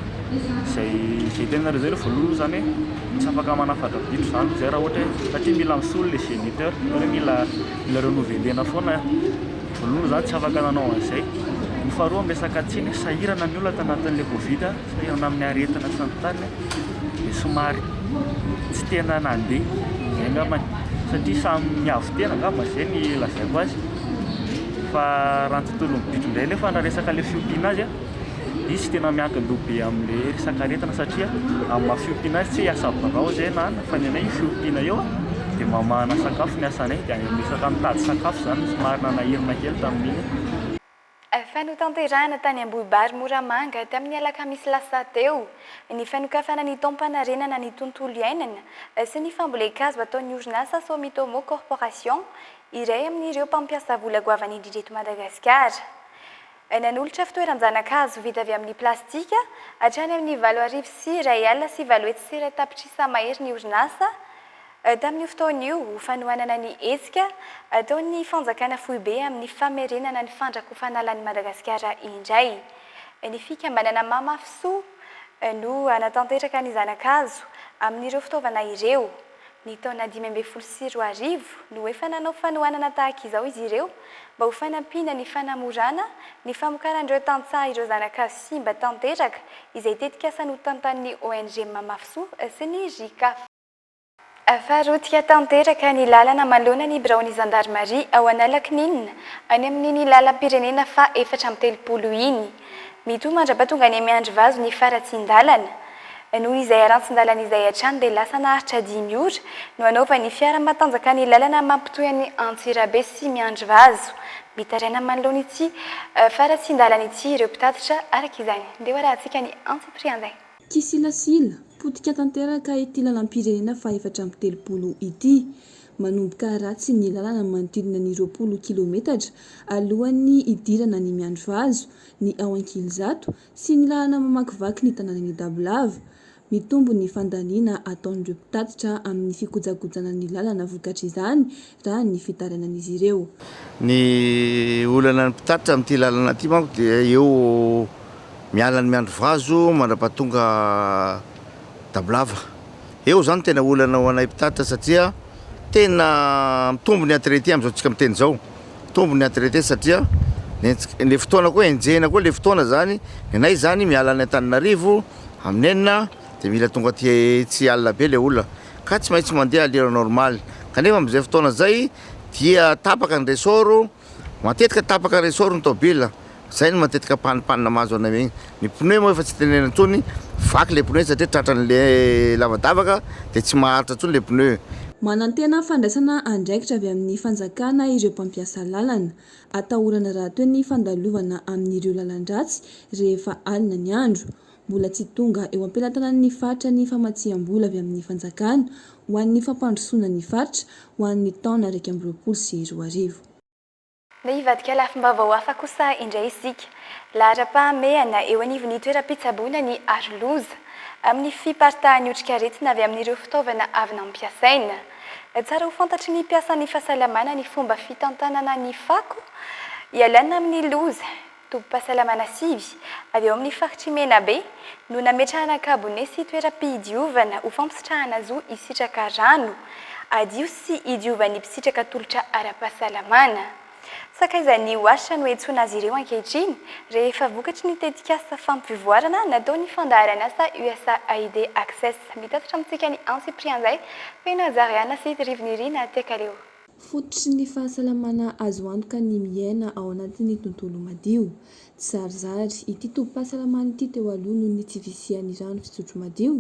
izay tena zay voalohany zany hoe tsy afaka manafatra bitro zany zay raha ohatra satria mila misolo le géniteur hoe mila renouvelena foana voalohany zany tsy afaka nanao an'izay. Ny faharoa resaka tsiny sahirana ny olona tanatin'le Covid sahirana amin'ny aretina sy ny tany dia somary tsy tena nandeha angambany satria samy miavo tena angamba izay ny lazaiko azy. Fa raha ny tontolo bitro indray nefa na resaka le fiompiana azy izy tena miankin-doha be amin'le resaka aretina satria amin'ny maha-fiompiana azy tsy hiasa barao zay na fa ny anay fiompiana eo dia mamana sakafo ny asanay dia resaka mitady sakafo zany somary nanahirina kely tamin'iny.
Fanotanterahana tany Ambohibary Moramanga tamin'ny alakamisy lasa teo ny fanokafana ny taom-panarenana ny tontolo iainana sy ny fambolekazo ataon'ny orinasa Sumitomo Corporation iray amin'ireo mpampiasa vola goavana indrindra eto Madagasikara. Nanolotra fitoeran-janakazo vita avy amin'ny plastika hatrany amin'ny 4,000 sy R1 sy 7 tapitrisa mahery ny orinasa tamin'ny fotoan'io fanohanana ny hetsika ataon'ny fanjakana foibe amin'ny famerenana ny fandrakofanalany Madagasikara indray. Ny fikambanana Mamafisoa no anatanteraka ny zanakazo amin'ireo fitaovana ireo. Ny taona 2024 no efa nanao fanohanana tahaka izao izy ireo mba ho fanampiana ny fanamorana ny famokaran'ireo tantsaha ireo zanakazo simba tanteraka izay tetika asa notantan'ny ONG Mamafisoa sy ny JICA. Faharotika tanteraka ny lalana manoloana ny biraon'ny zandarmaria ao Analakninina any amin'ny lalam-pirenena fa 430 iny. Mito mandrapatonga ny miandry vazo ny faratsin-dalana. Noho izay arantsin-dalana izay hatrany dia lasa naharitra 5 ora no anaovany fiara matanjaka ny lalana mampitohy ny Antsirabe sy miandry vazo. Mitaraina manoloana ity faratsin-dalana ity ireo mpitatitra araka izany. Ndeha hoarahantsika ny Antsiprianzay.
Kisilasila potika tanteraka ity lalam-pirenena fa 430 ity. Manomboka ratsy ny lalana manodidina ny 20 kilometatra alohan'ny idirana ny miandry vazo, ny ao Ankilizato sy ny lalana mamakivaky ny tanànan'ny Dabolava. Mitombo ny fandaniana ataon'ireo mpitatitra amin'ny fikojakojana ny lalana vokatra izany raha ny fitaranan'izy ireo.
Ny olana ny mpitatitra amin'ity lalana ity manko dia eo miala ny miandry vazo mandrapatonga Dabolava. Eo zany tena olana ho anay mpitatitra satria
tena mitombo ny atraité am'izao tsika miteny zao tombo ny atraité satria le fotoana koa enjehana koa le fotoana zany nenay zany miala ny Antananarivo amin'ny enina de mila tonga tsy alina be le olona ka tsy maintsy mandeha lera normal kanefa am'izay fotoana zay dia tapaka ny resort matetika tapaka resort ny tobile zay ny matetika panipanina mazo anay megny ny pneu moa efa tsy tenena ntsony vaky le pneu satria tratran'le lavadavaka de tsy maharitra ntsony le pneu.
Manantena fandraisana andraikitra avy amin'ny fanjakana ireo mpampiasa lalana atahorana raha toy ny fandalovana amin'ireo lalan-dratsy rehefa alina ny andro. Mbola tsy tonga eo am-pelatanan'ny faritra ny famatsiam-bola avy amin'ny fanjakana ho an'ny fampandrosoana ny faritra ho an'ny taona 2024.
Nda hivadika lafim-baovao hafa kosa indray isika. Lahara-pahameana eo anivon'ny toeram-pitsaboana ny aroloza amin'ny fiparitahan'ny otrikaretina avy amin'ireo fitaovana avy nampiasaina. Tsara ho fantatry ny mpiasan'ny fahasalamana ny fomba fitantanana ny fako ialana amin'ny loza tobim-pahasalamana sivy avy eo amin'ny faritry Menabe no nametrahana kabone sy toeram-pidiovana ho fampitsitrahana zo hisitraka rano adio sy hidiovan'ny mpisitraka tolotra ara-pahasalamana. Sakaizany oaritra no etsoana azy ireo ankehitriny rehefa vokatry ny tetikasa fampivoarana nataony fandaharana asa USAID Access mitatitra amintsika ny Ansiprianzay feno azariana sy rivinirina tekaleo.
Fototry ny fahasalamana azo antoka ny miaina ao anatin'ny tontolo madio. Tsarizary ity tobim-pahasalamana ity teo aloha noho ny tsy visian'ny rano fisotro madio.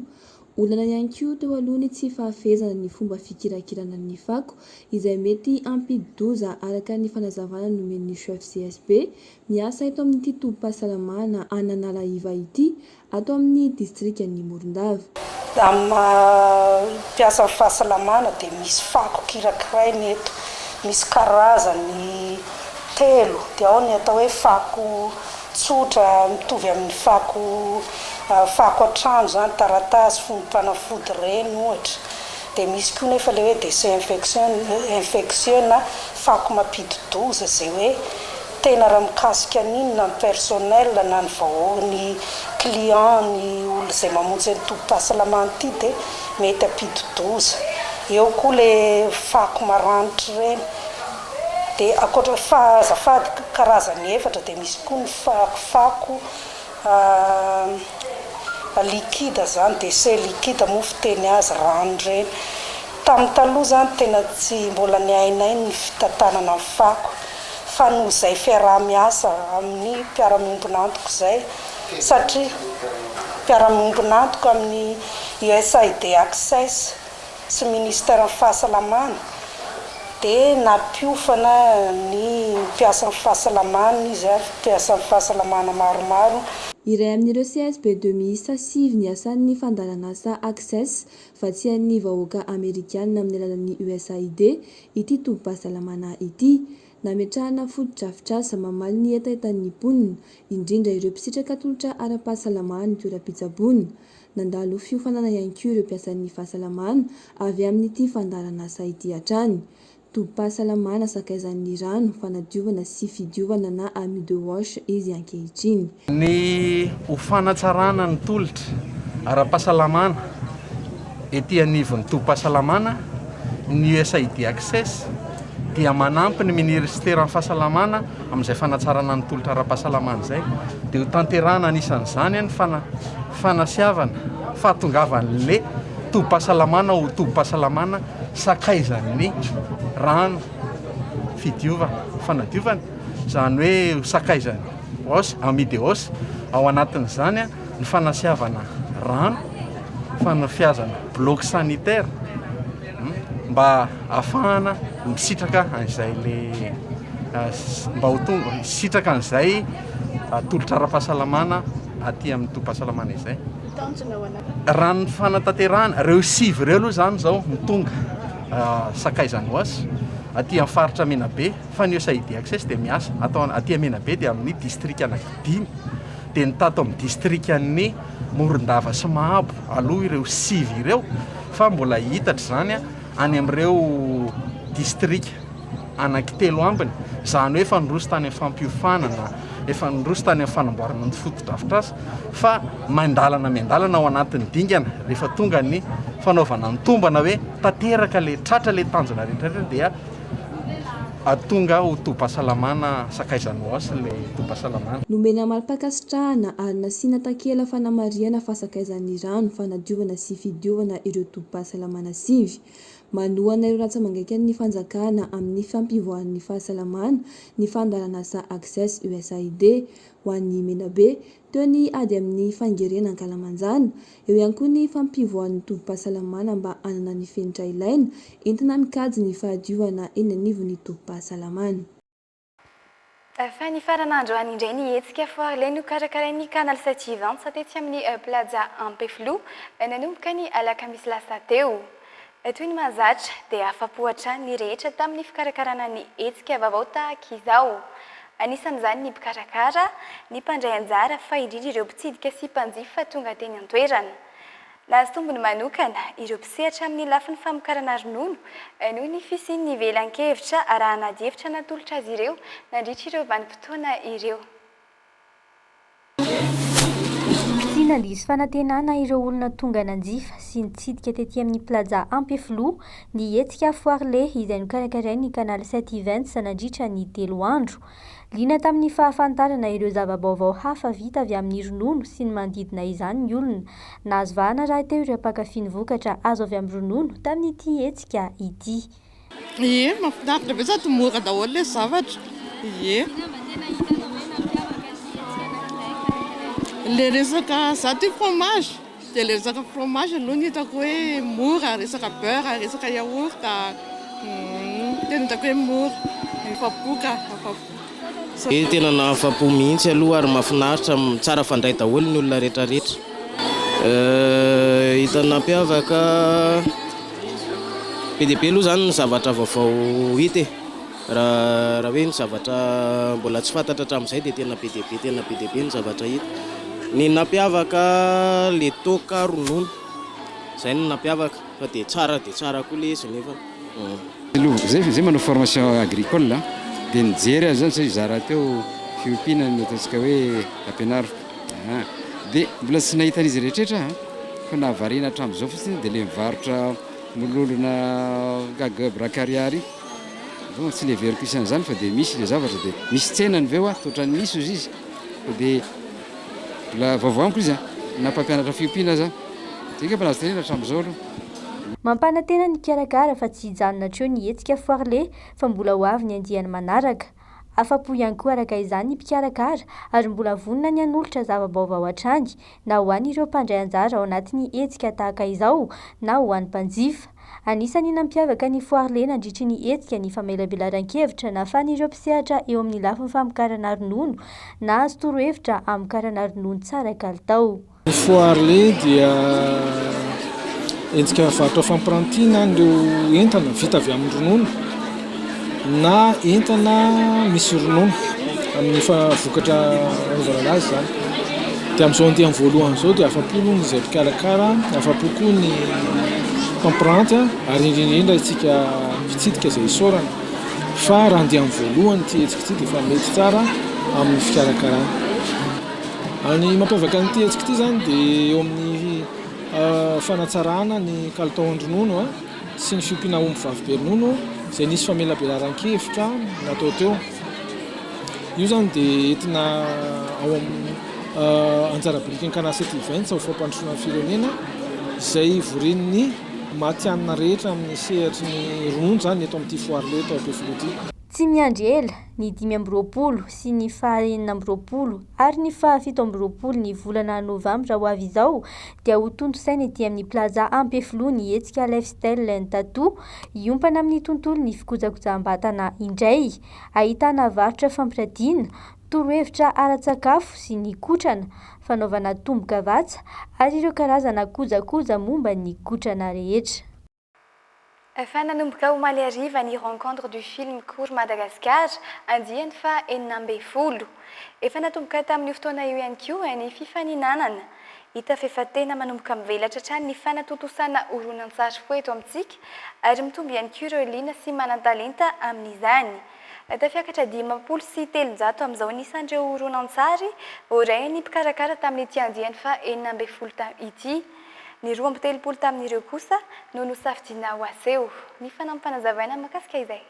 Olana ihany koa teo aloha ny tsy fahafezana ny fomba fikirakirana ny fako izay mety ampidi-doza araka ny fanazavana nomen'ny chef CSB miasa eto amin'ity tobim-pahasalamana Ananalaiva ity ato amin'ny distrikan'ny Morondava.
Amin'ny mpiasa fahasalamana dia misy fako kirakirainy eto, misy karazany telo dia ao ny atao hoe fako tsotra mitovy amin'ny fako an-trano zany taratasy fomba-panafody reny ohatra dia misy koa nefa le hoe désinfection na fako mampidi-doza zay hoe tena raha mikasika an'iny na ny personnel na ny vahoany client ny olo zay mamonjy ny tobim-pahasalamana ity dia mety ampidi-doza. Eo koa le fako maranitra reny dia akoatra azafady karazany efatra dia misy koa ny fako likida zany dia se likida moa fiteny azy rano reny. Tamin'ny taloha zany tena tsy mbola niainay ny fitantanana ny fako fa noho izay fiaraha-miasa amin'ny mpiara-miombon'antoko izay satria mpiara-miombon'antoko amin'ny USAID Access sy ministère ny fahasalamana dia nampiofana ny mpiasan'ny fahasalamana izy mpiasan'ny fahasalamana maromaro.
Iray amin'ireo CSB 2006 niasan'ny fandaran'asa Access fa tsy an'ny vahoaka Amerikana amin'ny alalan'ny USAID ity tobim-pahasalamana ity. Nametrahana foto-drafitrasa mamaly ny etaetan'ny mponina indrindra ireo mpisitraka tolotra ara-pahasalamana ny toeram-pitsaboana. Nandalo fiofanana ihany koa ireo mpiasan'ny fahasalamana avy amin'ity fandaran'asa ity hatrany. Tobim-pahasalamana sakaizan'ny rano fanadiovana sy fidiovana na ami de wash izy ankehitriny.
Ny hofanatsarana ny tolotra ara-pahasalamana ety anivon'ny tobim-pahasalamana ny USAID Access dia manampy ny ministera ny fahasalamana amin'izay fanatsarana ny tolotra ara-pahasalamana izay dia ho tanterana anisan'izany ny fanasiavana fahatongavan'le tobim-pahasalamana ho tobim-pahasalamana sakaizan'ny rano fidiovana fanadiovana zany hoe sakaizany os amidy os ao anatin'izany ny fanasiavana rano fanafiazana bloc sanitaire mba ahafahana misitraka an'izay le mba ho tonga sitraka an'izay tolotra ara-pahasalamana aty amin'ny tobim-pahasalamana izay. Raha ny fanatanterahana reo sivy reo aloha zany zao mitonga sakaizany oasy aty amin'ny faritra Menabe fa ny USAID Access dia miasa atao aty Menabe dia amin'ny distrika anankidimy dia ny tato amin'ny distrikan'ny Morondava sy Mahabo aloha ireo sivy ireo fa mbola hitatra zany any amin'ireo distrika anankitelo ambiny zany hoe fandroso tany amin'ny fampiofanana efa nindroso tany amin'ny fanamboarana ny fotodrafitra azy fa mandalana ao anatin'ny dingana rehefa tonga ny fanaovana ny tombana hoe tanteraka le tratra le tanjona rehetrarehetra dia atonga ho toba-pahasalamana sakaizany ho asy le toba-pahasalamana.
Nomena mari-pakasitrahana ary nasiana takela fanamariana fasakaizan'ny rano fanadiovana sy fidiovana ireo toba-pahasalamana sivy. Manohana ireo ratsamangaikan'ny fanjakana amin'ny fampivoahan'ny fahasalamana ny fandarana sa Access USAID ho an'ny Menabe teo ny ady amin'ny fangerena Ankalamanjana, eo ihany koa ny fampivoahan'ny toba-pahasalamana mba hanana ny fenitra ilaina entina mikajy ny fahadiovana eny anivon'ny toba-pahasalamana.
Fa ny faran'andro any indray ny hetsika foarle no karakarain'ny canal 720 satetsy amin'ny plaza Ampeflo nanomboka ny alakamisy lasa teo. Toy ny mahazatra dia afapohatra ny rehetra tamin'ny fikarakarana ny hetsika vaovao tahaka izao. Anisan'izany ny mpikarakara, ny mpandray anjara fa indrindra ireo mpitsidika sy mpanjifa tonga teny an-toerana. Laza tombony manokana ireo mpisehatra amin'ny lafin'ny famokarana ronono noho ny fisian'ny velan-kevitra arahana hevitra natolotra azy ireo nandritra ireo vanim-potoana ireo.
Sy nandrisy fanantenana ireo olona tonga nanjifa sy nitsidika tetỳ amin'ny plaza Ampeflo ny hetsika foarle izay nokarakarain'ny canal 720 sanandritra ny 3 andro. Liana tamin'ny fahafantarana ireo zava-baovao hafa vita avy amin'ny ronono sy ny manodidina izany ny olona. Nahazo vahana raha teo ireo mpankafy ny vokatra azo avy amin'ny ronono tamin'ity hetsika ity.
Ie, mahafinaritra be sady mora daholo ilay zavatra. Ie. Le resaka zato fromage, dia le resaka fromage aloha ny hitako hoe mora, resaka beurre, resaka yaourt, tena hitako hoe mora, mifapoka.
Tena nahafapo mihitsy aloha ary mahafinaritra, tsara fandray daholo ny olona rehetrarehetra. Hita nampiavaka be dia be aloha zany ny zavatra vaovao hita raha hoe ny zavatra mbola tsy fantatra hatramin'izay dia tena be dia be ny zavatra hita. Ny nampiavaka le toaka ronono, izay no nampiavaka fa dia tsara koa le izy nefa.
Zay manao formation agricole dia nijery azy zany zara teo fiompiana ny ataontsika hoe ampianaro. Dia mbola tsy nahita an'izy rehetrarehetra fa nahavariana hatramin'izao fotsiny dia le mivarotra mololona gaga brakariary tsy le veriko isan'izany fa dia misy le zavatra dia misy tsenany veo totrany misy ozy izy dia mbola vaovao amiko izy nampampianatra fiompiana za dia mbola azo tenena hatramin'izao aloha.
Mampanantena ny mikarakara fa tsy hijanona hatreo ny hetsika foarle fa mbola ho avy ny andiany manaraka. Afapo ihany koa araka izany ny mpikarakara ary mbola vonona ny hanolotra zava-baovao hatrany na ho an'ireo mpandray anjara ao anatin'ny hetsika tahaka izao na ho an'ny mpanjifa. Anisany nampiavaka ny foarle nandritry ny hetsika ny famelabelaran-kevitra na fan'ireo mpisehatra eo amin'ny lafin'ny famokarana ronono na azo torohevitra amokarana ronono tsara kalitao.
Ny foarle dia endrika varotra fampirantiana ireo entana vita avy amin'ny ronono na entana misy ronono amin'ny vokatra anaovana azy zany. Dia amin'izao andeha amin'ny voalohany izao dia afapo izay mpikarakara, afapo koa ny mpampiranty ary indrindra itsika mpitsidika izay isaorana. Fa raha andeha amin'ny voalohany ity hetsika ity dia efa mety tsara amin'ny fikarakarana. Ny mampiavaka an'ity hetsika ity zany dia eo amin'ny fanatsarana ny kalitaon'ny ronono sy ny fiompiana omby vavy be ronono izay nisy famelabelaran-kevitra natao teo. Io zany dia entina ao amin'ny anjarabiriky ny canal 720 ho fampandrosoana firenena izay voreniny matianina rehetra amin'ny sehatry ny ronono zany eto amin'ity foarle eto Ampeflo ity.
Tsy miandry ela ny 5 sy ny 9 ary ny 17 ny volana Novembre ho avy izao dia ho tonto saina ety amin'ny plaza Ampeflo ny hetsika lifestyle ny tattoo iompana amin'ny tontolo ny fikojakojam-batana indray. Ahitana varotra fampiratiana, torohevitra ara-tsakafo sy ny kotrana, fanaovana tombo-kavatsa ary ireo karazana kojakoja momba ny kotrana rehetra.
Fa nanomboka ho maly hariva ny rencontre du film court Madagascar andiany fa 40. Efa natomboka tamin'ny fotoana io ihany koa ny fifaninanana. Hita fa efa tena manomboka mivelatra hatrany ny fanatontosana horonan-tsary foeto amintsika ary mitombo ihany koa ireo liana sy manan-talenta amin'izany. tafiakatra 530 amin'izao anisan'ireo horonan-tsary voaray ny mpikarakara tamin'ity andiany fa 9 ity. Ny 12 tamin'ireo kosa no nosafidiana ho aseho. Ny fanampanazavaina mahakasika izay.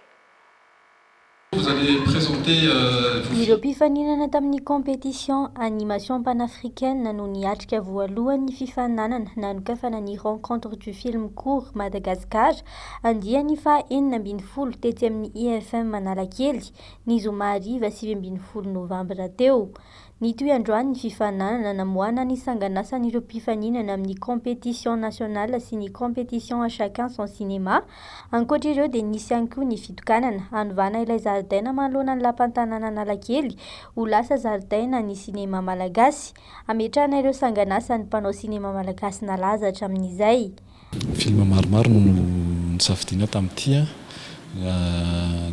Ireo mpifaninana tamin'ny compétition animation panafricaine no niatrika voalohan'ny fifaninanana nanokafana ny rencontre du film court Madagascar andiany fa 4 tetsy amin'ny IFM Analakely ny zoma 20 Novembre teo. Ny toy androany ny fifaninanana namoana ny sanganasan'ireo mpifaninana amin'ny compétition nationale sy ny compétition à chacun son cinéma. Ankoatr'ireo dia nisy ihany koa ny fitokanana hanovana ilay zaridaina manoloana ny lapantanana Analakely ho lasa zaridaina ny cinéma malagasy. Ametrahana ireo sanganasa ny mpanao cinéma malagasy nalaza hatramin'izay.
Film maromaro no nisafidiana tamin'ity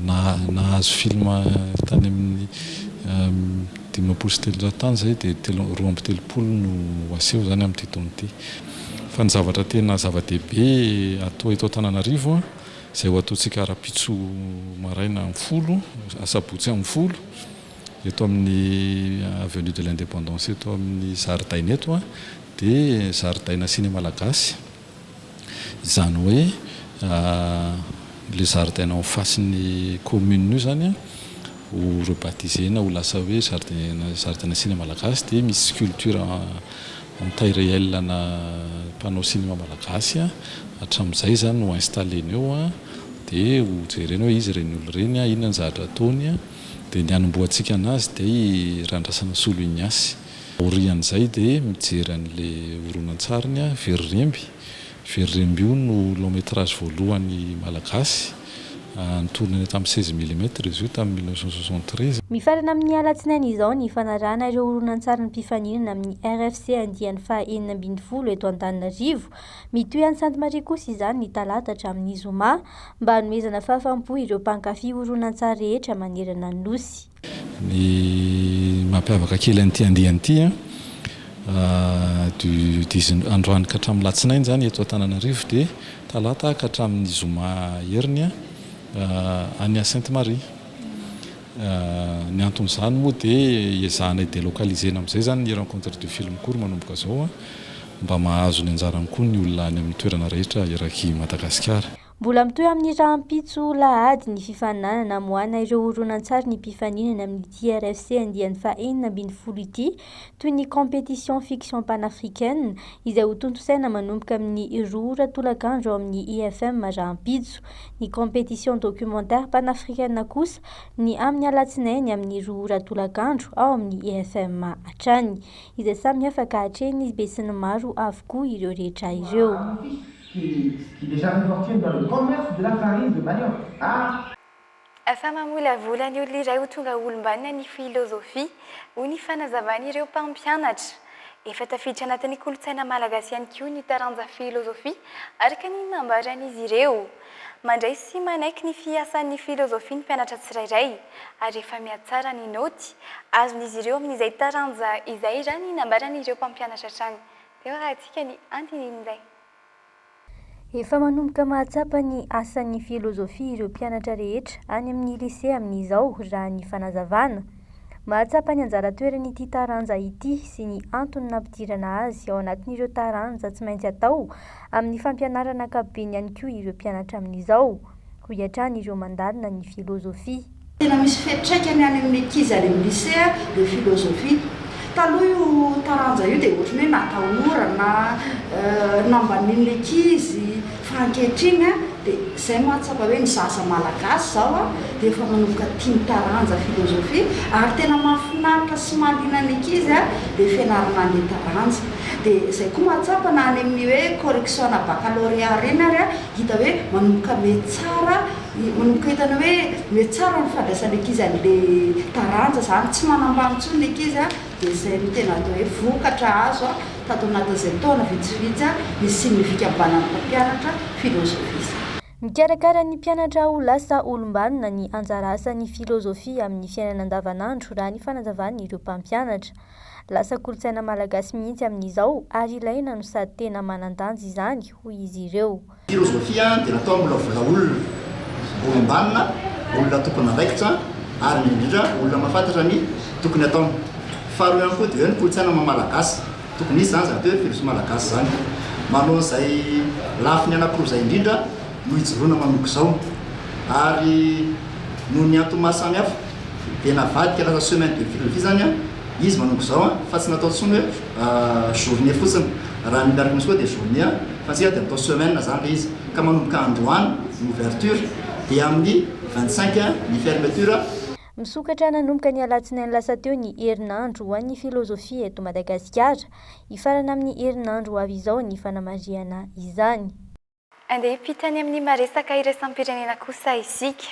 nahazo film tany amin'ny 7 tany zay dia 13 no aseho zany amin'ity taona ity. Fa ny zavatra tena zava-dehibe atao eto Antananarivo izay ho ataontsika ara-pitso maraina amin'ny 10 asabotsy amin'ny 10 eto amin'ny avenue de l'Indépendance eto amin'ny zaridaina eto dia zaridaina cinéma malagasy. Izany hoe le zaridaina en face ny commune io zany ho rebaptisena ho lasa hoe zaridaina cinéma malagasy dia misy sculpture en taille réelle na mpanao cinéma malagasy hatramin'izay zany no installeny eo dia ho jerena hoe izy reny olo reny inona ny zavatra ataony dia ny hanomboantsika anazy dia randrasana solo Ignacy. Aorian'izay dia mijery an'le horonan-tsariny Veriremby io no long métrage voalohany malagasy nitourné tamin'ny 16 mm izy io tamin'ny 1973.
Mifarana amin'ny alatsinainy izao ny fanarahana ireo horonan-tsary ny mpifaninana amin'ny RFC andiany fa 4 eto Antananarivo. Mitohy an'i Sainte Marie kosa izany ny talata hatramin'ny zoma mba hanomezana fahafaham-po ireo mpankafy horonan-tsary rehetra manerana ny nosy.
Ny mampiavaka kely an'ity andiany ity androany ka hatramin'ny latsinainy zany eto Antananarivo dia talata ka hatramin'ny zoma heriny any Sainte Marie. Ny anton'izany moa dia ezahana délocalisena amin'izay zany ny rencontre du film court manomboka zao mba mahazo ny anjarany koa ny olona any amin'ny toerana rehetra eraky Madagasikara.
Mbola mitoy amin'ny rahampitso lahady ny fifaninana namoana ireo horonan-tsary ny mpifaninana amin'ny TRFC andiany fa 4 ity toy ny compétition fiction panafricaine izay ho tontosaina manomboka amin'ny 2 ratolakandro amin'ny IFM rahampitso. Ny compétition documentaire panafricaine kosa ny amin'ny alatsinainy amin'ny 2 ratolakandro ao amin'ny IFM hatrany izay samy afaka hatreny be sy ny maro avokoa ireo rehetra ireo.
Qui déjà une fortune dans le commerce de la farine de manioc.
Famamolavola ny olona iray ho tonga olombanina ny filozofia ho ny fanazavana ireo mpampianatra. Efa tafiditra anatin'ny kolotsaina malagasy ihany koa ny taranja filozofia araka ny nambaran'izy ireo. Mandray sy manaiky ny fiasan'ny filozofia ny mpianatra tsirairay ary efa mihatsara ny naoty azon'izy ireo amin'izay taranja izay raha ny nambaran'ireo mpampianatra hatrany. Dia raha antsika ny andinin'izay.
Efa manomboka mahatsapa ny asan'ny filozofia ireo mpianatra rehetra any amin'ny lycée amin'izao raha ny fanazavana. Mahatsapa ny anjara toeran'ity taranja ity sy ny antony nampidirana azy ao anatin'ireo taranja tsy maintsy atao amin'ny fampianarana ankapobeny ihany koa ireo mpianatra amin'izao. Ho iatrany ireo mandalina ny filozofia.
Tena misy fiantraikany any amin'ny ankizy any amin'ny lycée le filozofia. Taloha io taranja io dia ohatrany hoe natahorana nambanin'ny ankizy fa ankehitriny dia izay mahatsapa hoe ny zaza malagasy zao dia efa manomboka tia taranja filozofia ary tena mahafinaritra sy mahaliana ny ankizy dia fianarana an'ilay taranja. Dia izay koa mahatsapa na any amin'ny hoe correction na baccalauréat reny ary hita hoe manomboka metsara manomboka hitana hoe metsara ny fandraisan'ny ankizy an'ilay taranja zany tsy manambany intsony ny ankizy dia izay no tena atao hoe vokatra azo tato anatin'izay taona vitsivitsy misy ny fikambanan'ny mpampianatra filozofia.
Mikarakara ny mpianatra ho lasa olombanina ny anjara asan'ny filozofia amin'ny fiainana andavanandro raha ny fanazavana ireo mpampianatra. Lasa kolotsaina malagasy mihitsy amin'izao ary ilaina no sady tena manan-danja izany hoy izy ireo.
Filozofia dia natao mbola olona olombanina olona tokony andraikitra ary indrindra olona mahafantatra ny tokony ataony. Faharoa ihany koa dia ny kolotsaina malagasy, tokony izy zany zany hoe filosofa malagasy zany. Manao an'izay lafiny anankiroa izay indrindra no hijoroana manoko izao, ary noho ny antony maro samihafa dia navadika lasa semaine de philosophie zany izy manoko izao fa tsy natao tsony hoe journée fotsiny. Raha miaraka misy koa dia journée fa tsika dia natao semaine zany le izy, ka manomboka androany ny ouverture dia amin'ny 25 ny fermeture.
Misokatra nanomboka ny alatsinainy lasa teo ny herinandro ho an'ny filozofia eto Madagasikara, hifarana amin'ny herinandro ho avy izao ny fanamariana izany.
Andeha hitany amin'ny maresaka iraisam-pirenena kosa isika.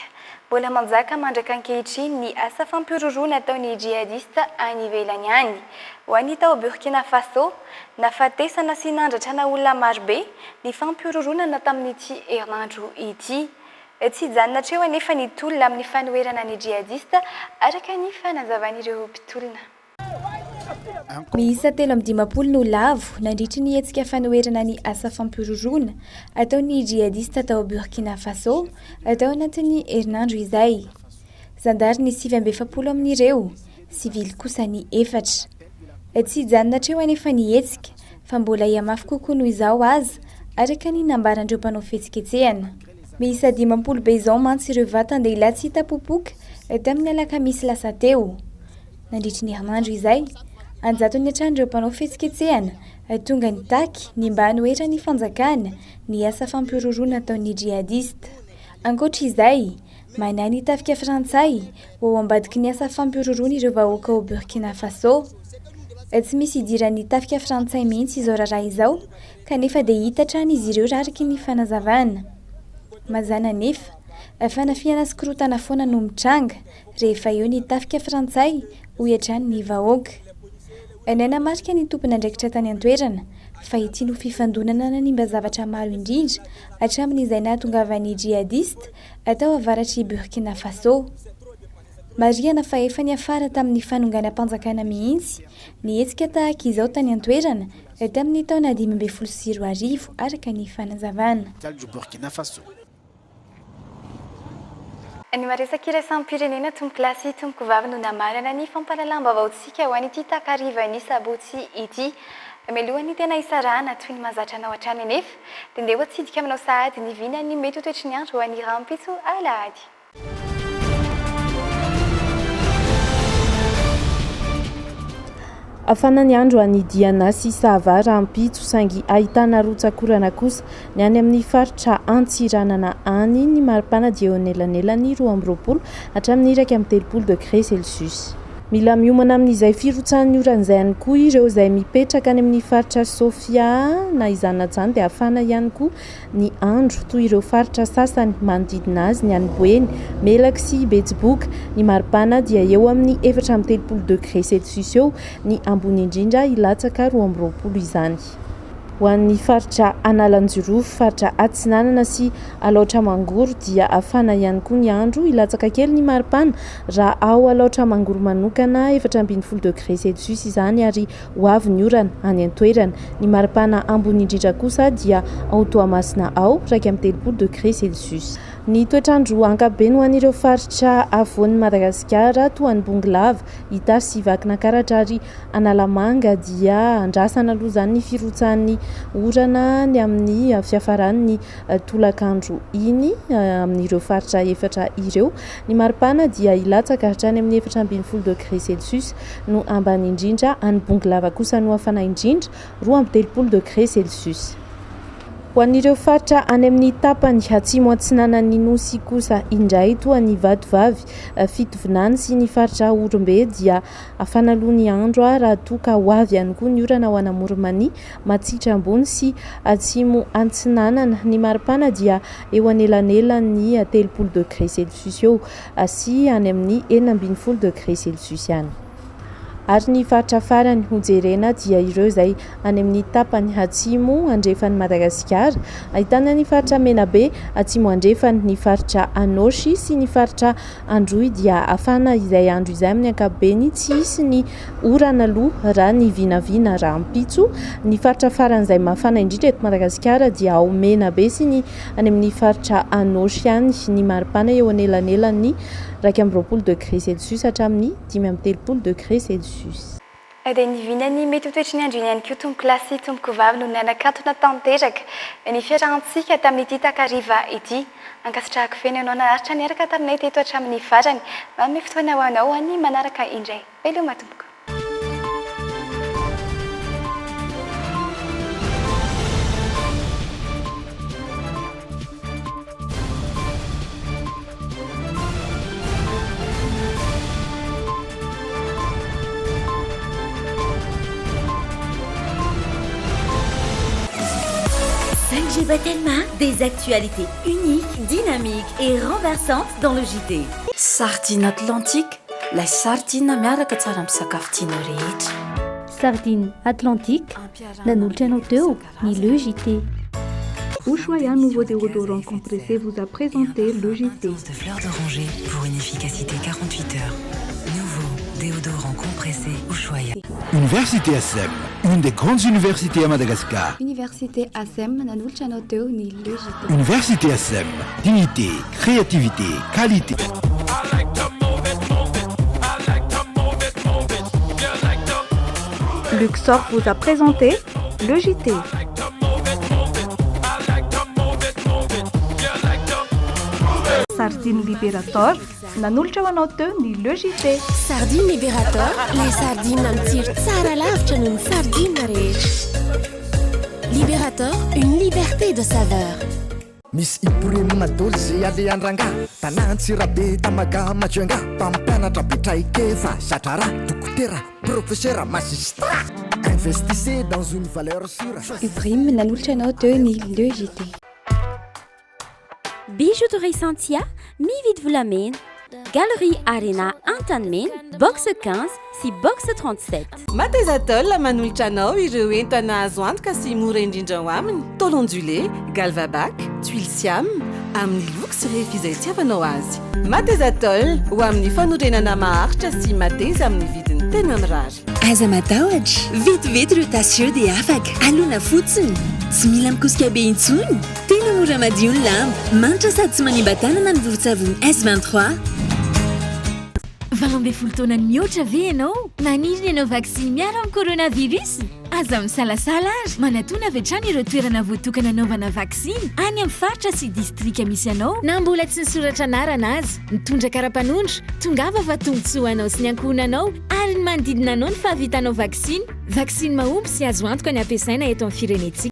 Mbola manjaka mandraka ankehitriny ny asa fampiroroana ataon'ny jihadista any ivelany any. Ho an'ny tao Burkina Faso, nafatesana sy nandratrana olona marobe ny fampiroroana tamin'ity herinandro ity. Tsy hijanona hatreo anefa ny tolona amin'ny fanoherana ny jihadista araka ny fanazavan'ireo mpitolona.
Miisa 320 no lavo nandritry ny hetsika fanoherana ny asa fampiroroana ataon'ny jihadista tao Burkina Faso atao anatin'ny herinandro izay. Zandary ny 770 amin'ireo, sivily kosa ny 4. Tsy hijanona hatreo anefa ny hetsika fa mbola iamafy kokoa noho izao aza araka ny nambarandreo mpanao fihetsiketsehana. Miisa 50 be izao mantsy ireo vatan-dehilahy tsy hita popoka tamin'ny alakamisy lasa teo. Nandritry ny herinandro izay, anjaton'ny hatrany ireo mpanao fihetsiketsehana tonga ny taky ny mba hanohitra ny fanjakana ny asa fampiroroana ataon'ny jihadista. Ankoatra izay, manay ny tafika frantsay ho ambadiky ny asa fampiroroana ireo vahoaka ao Burkina Faso. Tsy misy idiran'ny tafika frantsay mihitsy izao raharaha izao, kanefa dia hita hatrany izy ireo raha araky ny fanazavana. Mazana nefa, fanafiana sy korotana foana no mitranga rehefa eo ny tafika frantsay ho hatrany ny vahoaka. Nanamarika ny tompon'andraikitra tany an-toerana fa ity no fifandonana nanimba zavatra maro indrindra hatramin'izay nahatongavan'ny jihadista atao avaratry Burkina Faso. Marihana fa efa niafara tamin'ny fanonganam-panjakana mihitsy ny hetsika tahaka izao tany an-toerana tamin'ny taona 2024 araka ny fanazavana.
Ny maresaka iraisam-pirenena tomboky lahy sy tomboky vavy no namarana ny fampahalalam-baovaontsika ho an'ity takariva ny sabotsy ity. Mialohan'ny tena isarahana toy ny mahazatra anao hatrany anefa dia ndeha atsidika aminao sahady ny vina ny mety ho toetry ny andro ho an'ny rahampitso alahady.
Afana ny andro anidiana sy sava rahampitso saingy ahitana rotsakorana kosa ny any amin'ny faritra Antsiranana any ny maripana dia eo anelanelany 20 hatramin'ny 130 degré Celsius. Mila miomana amin'izay firotsan'ny oran'izay ihany koa ireo izay mipetraka any amin'ny faritra Sofia na izana zany dia afana ihany koa ny andro toy ireo faritra sasany manodidina azy ny any Boeny, Melaky sy Betsiboka. Ny maripana dia eo amin'ny 430 degré Celsius eo, ny ambony indrindra ilatsaka 20 izany. Ho an'ny faritra Analanjiro, faritra Atsinanana sy Alaotra Mangoro dia afana ihany koa ny andro ilatsaka kely ny maripana raha ao Alaotra Mangoro manokana 420 degré Celsius izany ary ho avy ny orana any an-toerana. Ny maripana ambony indrindra kosa dia ao Toamasina ao 130 degré Celsius. Ny toetrandro ankapobeny ho an'ireo faritra afovoan'ny Madagasikara toa ny Bongolava, Itasy sy Vakinankaratra ary Analamanga dia andrasana aloha izany ny firotsan'ny orana ny amin'ny fiafaran'ny tolakandro iny amin'ireo faritra efatra ireo. Ny maripana dia ilatsaka hatrany amin'ny 420 degré Celsius no ambany indrindra, any Bongolava kosa no afana indrindra 20 degré Celsius. Ho an'ireo faritra any amin'ny tapany atsimo atsinanan'ny nosy kosa indray toa ny Vatovavy, Fitovinany sy ny faritra Orombe dia afana aloha ny andro raha toa ho avy ihany koa ny orana ho an'Amoromania, Matsitra ambony sy atsimo Antsinanana. Ny maripana dia eo anelanelan'ny 30 degré Celsius eo sy any amin'ny 40 degré Celsius ihany. Ary ny faritra farany hojerena dia ireo izay any amin'ny tapany atsimo andrefan'ny Madagasikara, ahitana ny faritra Menabe atsimo andrefany ny faritra Anosy sy ny faritra Androy dia afana izay andro izay amin'ny ankapobeny tsy hisy ny orana aloha raha ny vinavina raha ampitso. Ny faritra faran'izay mafana indrindra eto Madagasikara dia ao Menabe sy ny any amin'ny faritra Anosy any. Ny maripana eo anelanelan'ny 20 degré Celsius hatramin'ny 30 degré Celsius.
Dia ny vinany mety ho toetry ny andro ihany koa tompoko lahy sy tompoko vavy no nianakantona tanteraka ny fiarahantsika tamin'ity takariva ity. Ankasitrahako feno ianao naharitra niaraka taminay teto hatramin'ny farany. Manome fotoana ho anao any manaraka indray. Veloma tompoko.
Tellement des actualités uniques, dynamiques et renversantes dans le JT.
Sardine Atlantique, la sardine miaraka tsara amin'ny sakafo tianao rehetra.
Sardine Atlantique, nanolotra anao teo ny le JT.
Ushuaïa, nouveau déodorant compressé, vous a présenté le JT.
De fleurs d'oranger pour une efficacité 48 heures. Nouveau déodorant compressé Ushuaïa.
Université ASEM, une des grandes universités à Madagascar.
Université ASEM, nanolotra anao teo ny le JT.
Université ASEM, dignité, créativité, qualité.
Luxor vous a présenté le JT. Sardine Liberator, nanolotra ho anao teo ny le JT.
Sardine Liberator, les sardines nampitsiro tsara lavitra noho ny sardine rehetra. Liberator, une liberté de saveur.
Miss Ipurima Dolce Aliandrangá, Tanantsirabe Tamaga Majuanga, Pampianatra Betraikefa, Satrara, Dokotera, Professeur, Magistrat. Investissez dans une valeur sûre.
Uprime nanolotra anao teo ny le JT.
Bijouterie Santia, mividy volamena. Galerie Arena Antanmen, box 15 sy box 37.
Matezatol manolotra anao ireo entana azo antoka sy mora indrindra ho aminy. Tôle ondulé, galvabac, tuile siam, amin'ny luxe rehefa izay tiavanao azy. Matezatol ho amin'ny fanorenana maharitra sy mateza amin'ny vidiny tena mirary.
Aza matahotra, vetivety ireo tasio dia afaka. Alona fotsiny, tsy mila mikosika be intsony. Tena mora madio ny lamba, manitra sady tsy manimba-tanana ny vovon-tsavony S23.
Valombe folo taona mihoatra ve ianao? Maniry ianao vaksiny miaro amin'ny coronavirus? Aza misalasala ary manatona avy hatrany ireo toerana voatokana anaovana vaksiny any amin'ny faritra sy distrika misy anao na mbola tsy nisoratra anarana azy. Mitondra kara-panondro, tongava fa tombontsoa anao sy ny ankohonanao ary ny manodidina anao ny fahavitanao vaksiny. Vaksiny mahomby sy azo antoka ny ampiasaina eto amin'ny firenetsika.